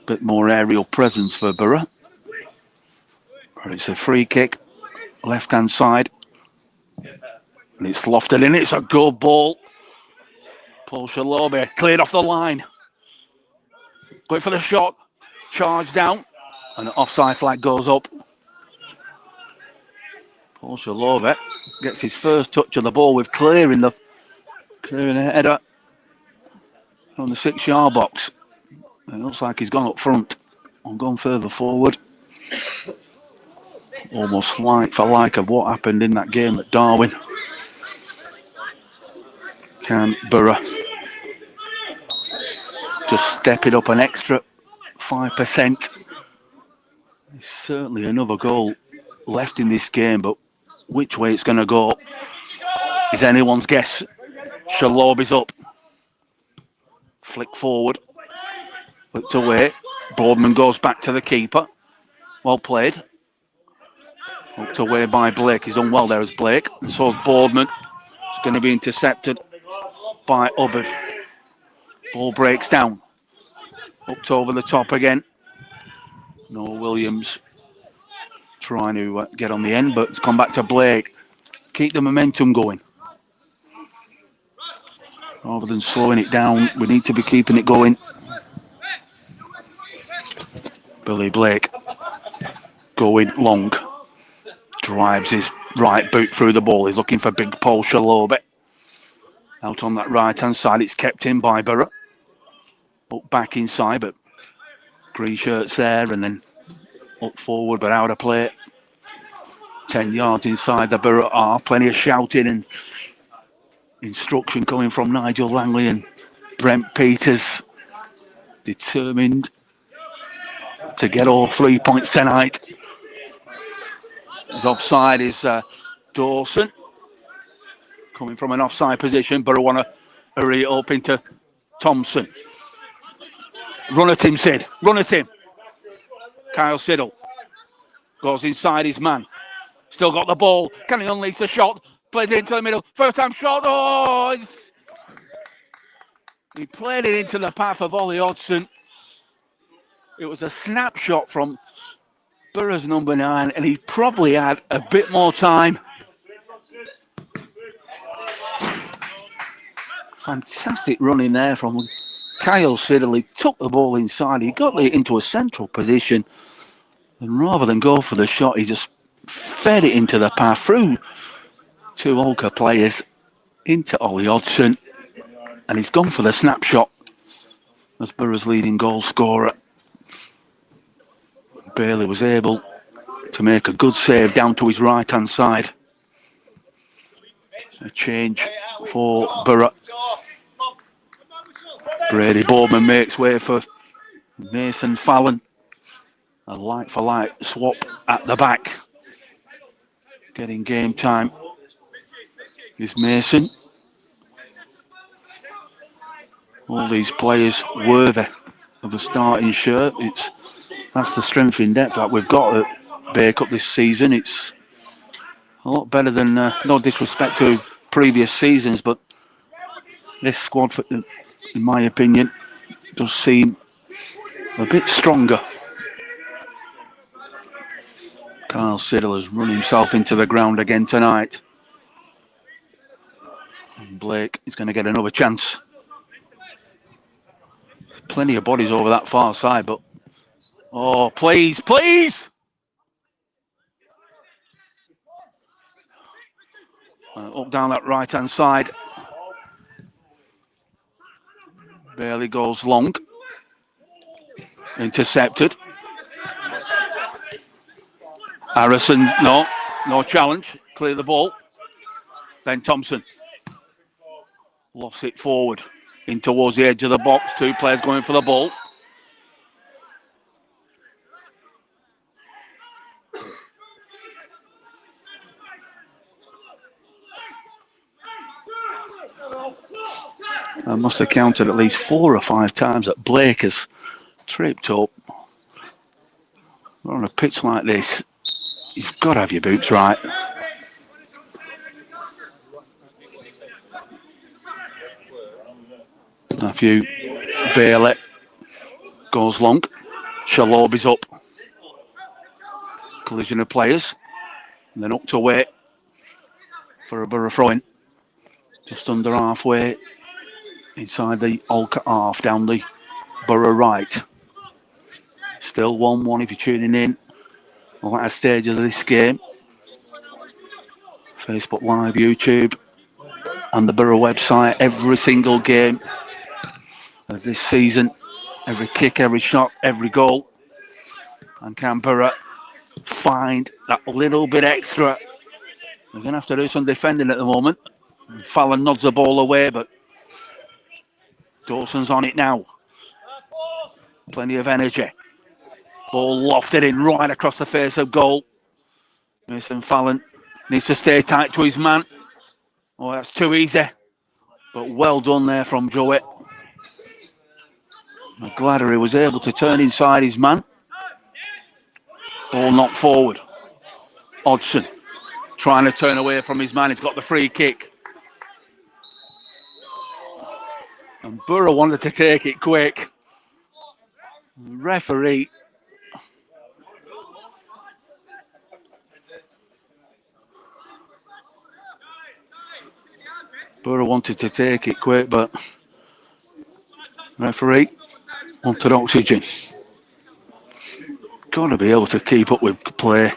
Bit more aerial presence for Borough. But it's a free kick, left-hand side. And it's lofted in, it's a good ball. Paul Shalobe cleared off the line. Going for the shot, charge down, and the offside flag goes up. Paul Shalobe gets his first touch of the ball with clearing the Clearing a header from the 6-yard box. It looks like he's gone up front and gone further forward. Almost like for like of what happened in that game at Darwin. Can Borough just step it up an extra 5%? There's certainly another goal left in this game, but which way it's going to go is anyone's guess. Shalob is up. Flick forward. Flicked away. Boardman goes back to the keeper. Well played. Hooked away by Blake. He's done well there as Blake. And so is Boardman. It's going to be intercepted by Hubbard. Ball breaks down. Hooked over the top again. Noah Williams trying to get on the end, but it's come back to Blake. Keep the momentum going. Rather than slowing it down, we need to be keeping it going. Billy Blake going long. Drives his right boot through the ball. He's looking for big Paul Shalobe. Out on that right-hand side, it's kept in by Borough. Up back inside, but green shirts there, and then up forward, but out of play. 10 yards inside the Borough half. Plenty of shouting and instruction coming from Nigel Langley and Brent Peters. Determined to get all 3 points tonight. His offside is Dawson. Coming from an offside position. Borough want to hurry it up into Thompson. Run at him, Sid. Run at him. Kyle Siddle goes inside his man. Still got the ball. Can he unleash a shot? Plays it into the middle. First time shot. Oh! He played it into the path of Ollie Hodgson. It was a snapshot from Borough's number 9, and he probably had a bit more time. Fantastic running there from Kyle Siddle. He took the ball inside. He got it into a central position. And rather than go for the shot, he just fed it into the path through 2 Holker players into Ollie Hodgson. And he's gone for the snapshot as Borough's leading goal scorer. Bailey was able to make a good save down to his right-hand side. A change for Borough. Brady Boardman makes way for Mason Fallon. A like-for-like swap at the back. Getting game time is Mason. All these players worthy of a starting shirt. That's the strength in depth that we've got at Bacup this season. It's a lot better than, no disrespect to previous seasons, but this squad, in my opinion, does seem a bit stronger. Kyle Siddle has run himself into the ground again tonight. And Blake is going to get another chance. Plenty of bodies over that far side, but oh, please, please! Up down that right-hand side. Barely goes long. Intercepted. Harrison, no challenge. Clear the ball. Ben Thompson lost it forward in towards the edge of the box. 2 players going for the ball. I must have counted at least 4 or 5 times that Blake has tripped up. On a pitch like this, you've got to have your boots right. Matthew Bailey goes long. Shalob is up. Collision of players. And then up to away for a Borough throw-in. Just under halfway inside the Holker half, down the Borough right. Still 1-1 if you're tuning in. Well, at a stage of this game. Facebook Live, YouTube, and the Borough website every single game of this season. Every kick, every shot, every goal. And can Borough find that little bit extra? We're going to have to do some defending at the moment. Fallon nods the ball away, but Dawson's on it now. Plenty of energy. Ball lofted in right across the face of goal. Mason Fallon needs to stay tight to his man. Oh, that's too easy. But well done there from Joey. McGladdery was able to turn inside his man. Ball knocked forward. Hodgson trying to turn away from his man. He's got the free kick. And Borough wanted to take it quick. The referee wanted to take it quick, but referee wanted oxygen. Got to be able to keep up with play.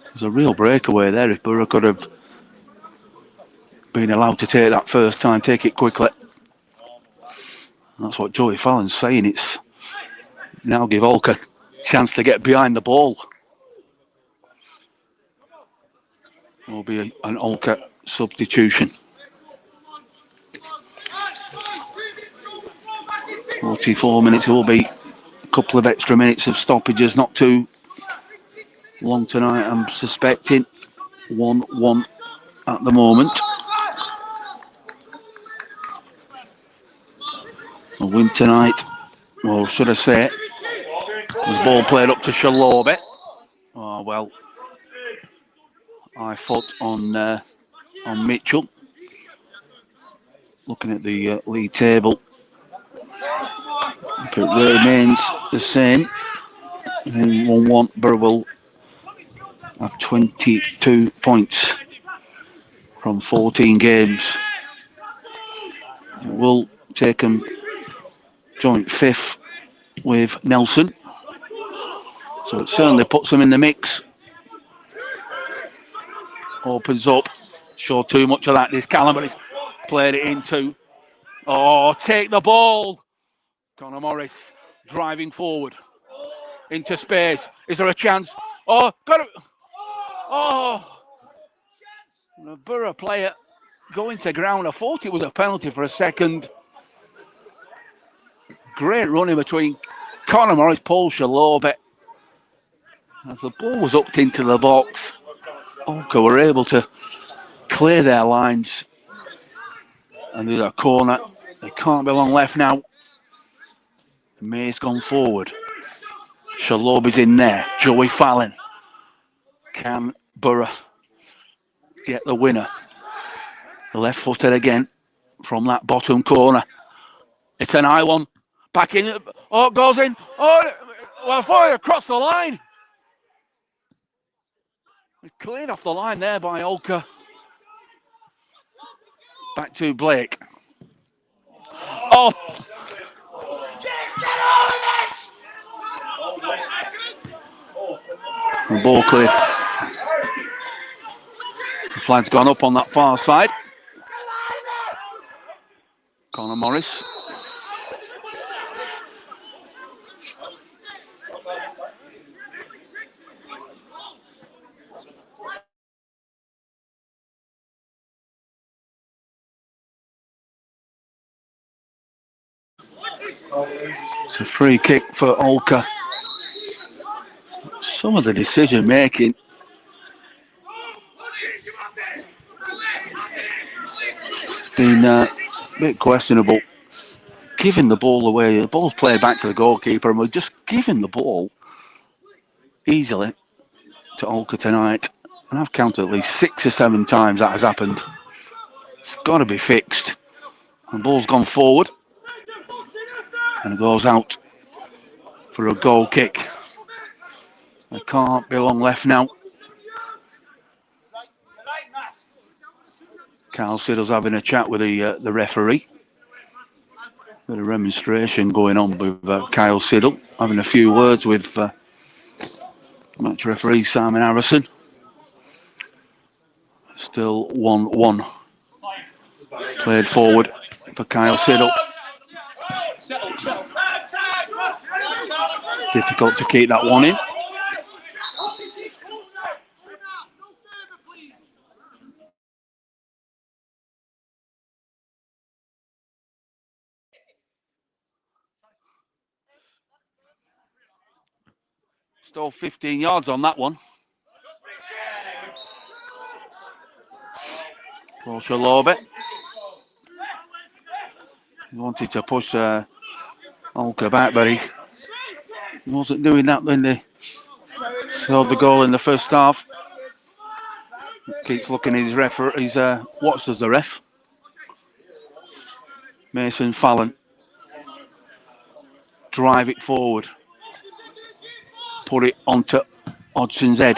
There's a real breakaway there if Borough could have been allowed to take that first time, take it quickly. And that's what Joey Fallon's saying. It's now give Holker a chance to get behind the ball. Will be an Holker substitution. 44 minutes, it will be a couple of extra minutes of stoppages, not too long tonight, I'm suspecting. 1-1 at the moment. A win tonight, or should I say, was ball played up to Shalobe. Oh, well, high foot on Mitchell. Looking at the league table, if it remains the same, then 1-1, Borough will have 22 points from 14 games. It will take them joint fifth with Nelson, so it certainly puts them in the mix. Opens up, sure too much of that this Callum, but he's played it into. Oh, take the ball. Connor Morris driving forward into space. Is there a chance? Oh, got it. Oh, the Borough player going to ground. I thought it was a penalty for a second. Great running between Connor Morris, Paul Shalobe. As the ball was upped into the box, Holker were able to clear their lines. And there's a corner. They can't be long left now. May's gone forward. Shalobe's in there. Joey Fallon. Can Borough get the winner? Left-footed again from that bottom corner. It's an high one. Back in. Oh, it goes in. Oh, well, fire across the line. Cleared off the line there by Holker. Back to Blake. Oh! The ball clear. The flag's gone up on that far side. Connor Morris. It's a free kick for Holker. Some of the decision making has been a bit questionable. Giving the ball away, the ball's played back to the goalkeeper, and we're just giving the ball easily to Holker tonight. And I've counted at least 6 or 7 times that has happened. It's got to be fixed. The ball's gone forward. And it goes out for a goal kick. There can't be long left now. Carl Siddle's having a chat with the referee. Bit of remonstration going on with Kyle Siddle. Having a few words with match referee Simon Harrison. Still 1-1. Played forward for Kyle Siddle. Difficult to keep that one in. Still 15 yards on that one. Rocha Lobet. He wanted to push Holker back, but he wasn't doing that when they scored the goal in the first half. Keeps looking at his referee. He's watched as the ref. Mason Fallon. Drive it forward. Put it onto Hodgson's head.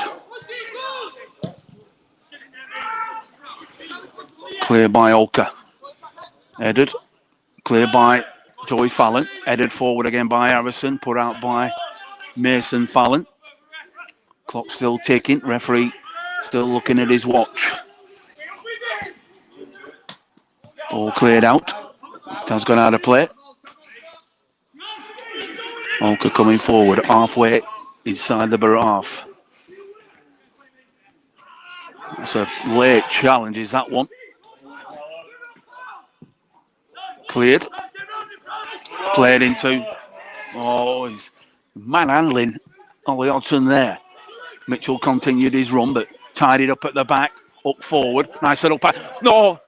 Clear by Holker. Headed. Clear by Joey Fallon. Headed forward again by Harrison. Put out by Mason Fallon. Clock still ticking. Referee still looking at his watch. Ball cleared out. It has gone out of play. Holker coming forward. Halfway inside the Borough half. It's a late challenge, is that one? Cleared. Played into. Oh, he's manhandling Ollie Hodgson there. Mitchell continued his run, but tied it up at the back, up forward. Nice little pass. No!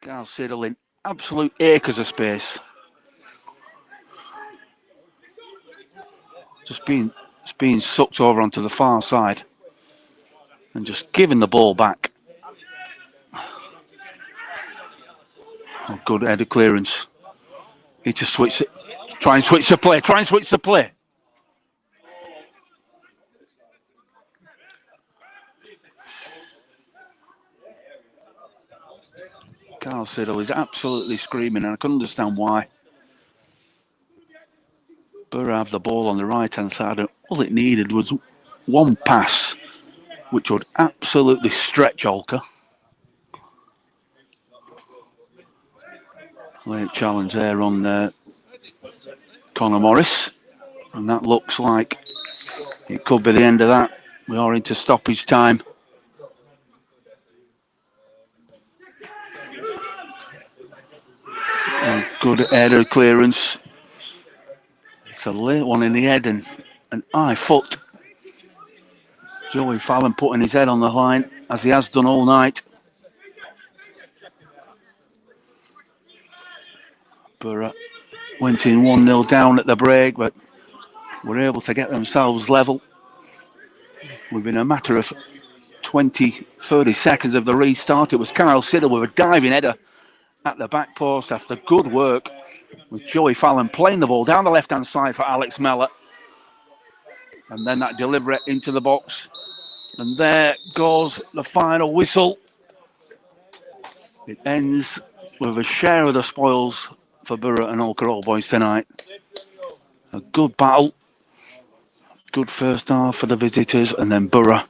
Carl Siddle in absolute acres of space. Just being sucked over onto the far side and just giving the ball back. Oh, good header clearance. He just switched it. Try and switch the play. Try and switch the play. Carl Siddle is absolutely screaming, and I can understand why. Borough have the ball on the right-hand side, and all it needed was one pass, which would absolutely stretch Holker. Late challenge there on Connor Morris, and that looks like it could be the end of that. We are into stoppage time. A good header clearance. It's a late one in the head and an high foot. Joey Fallon putting his head on the line as he has done all night. Borough went in 1-0 down at the break, but were able to get themselves level within a matter of 20-30 seconds of the restart. It was Kyle Siddle with a diving header at the back post after good work with Joey Fallon playing the ball down the left-hand side for Alex Mellor. And then that delivery into the box. And there goes the final whistle. It ends with a share of the spoils for Borough and Holker Old Boys tonight. A good battle. Good first half for the visitors, and then Borough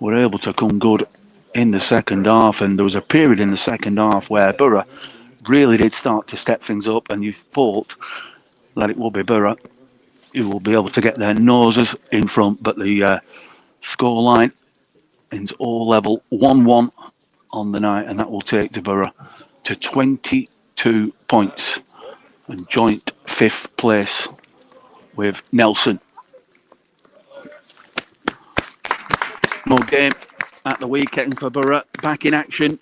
were able to come good in the second half, and there was a period in the second half where Borough really did start to step things up, and you thought that it will be Borough who will be able to get their noses in front, but the scoreline ends all level 1-1 on the night, and that will take the Borough to 22 points and joint 5th place with Nelson. More game at the weekend for Borough, back in action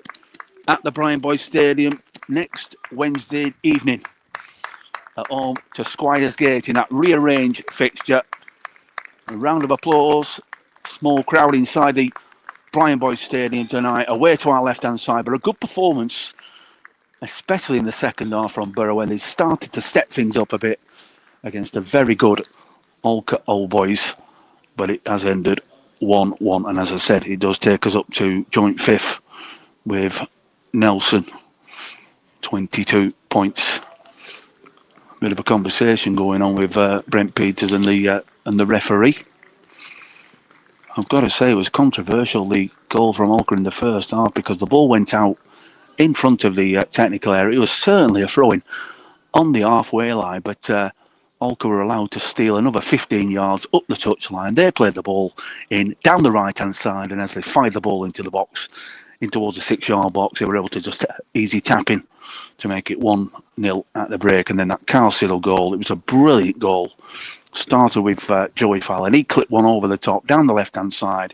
at the Brian Boys Stadium next Wednesday evening at home to Squires Gate in that rearranged fixture. A round of applause, small crowd inside the Brian Boys Stadium tonight, away to our left-hand side, but a good performance, especially in the second half from Borough when they started to step things up a bit against a very good Holker Old Boys, but it has ended 1-1. And as I said, it does take us up to joint fifth with Nelson, 22 points. Bit of a conversation going on with Brent Peters and the referee. I've got to say, it was controversial, the goal from Holker in the first half, because the ball went out in front of the technical area. It was certainly a throw-in on the halfway line, but Holker were allowed to steal another 15 yards up the touchline. They played the ball in down the right-hand side, and as they fired the ball into the box, in towards the 6-yard box, they were able to just easy tap in to make it 1-0 at the break. And then that Carl Siddle goal, it was a brilliant goal. Started with Joey Fallon. He clipped one over the top, down the left-hand side.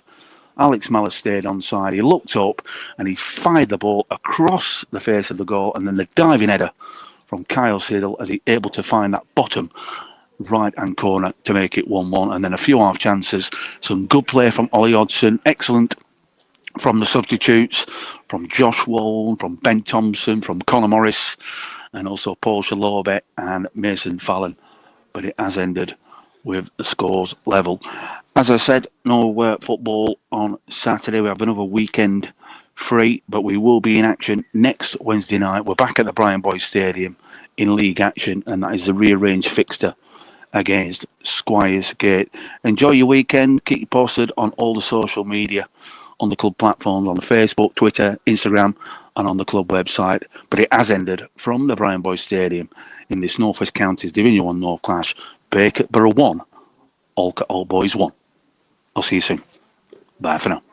Alex Mellor stayed on side. He looked up and he fired the ball across the face of the goal, and then the diving header from Kyle Siddle as he able to find that bottom right-hand corner to make it 1-1. And then a few half chances. Some good play from Ollie Hodgson. Excellent from the substitutes, from Josh Wall, from Ben Thompson, from Conor Morris, and also Paul Shalobe and Mason Fallon. But it has ended with the scores level. As I said, no football on Saturday. We have another weekend free, but we will be in action next Wednesday night. We're back at the Brian Boys Stadium in league action, and that is the rearranged fixture against Squires Gate. Enjoy your weekend. Keep you posted on all the social media, on the club platforms, on the Facebook, Twitter, Instagram, and on the club website. But it has ended from the Brian Boys Stadium in this North West Counties Division 1 North clash. Borough 1, Holker Old Boys 1. I'll see you soon. Bye for now.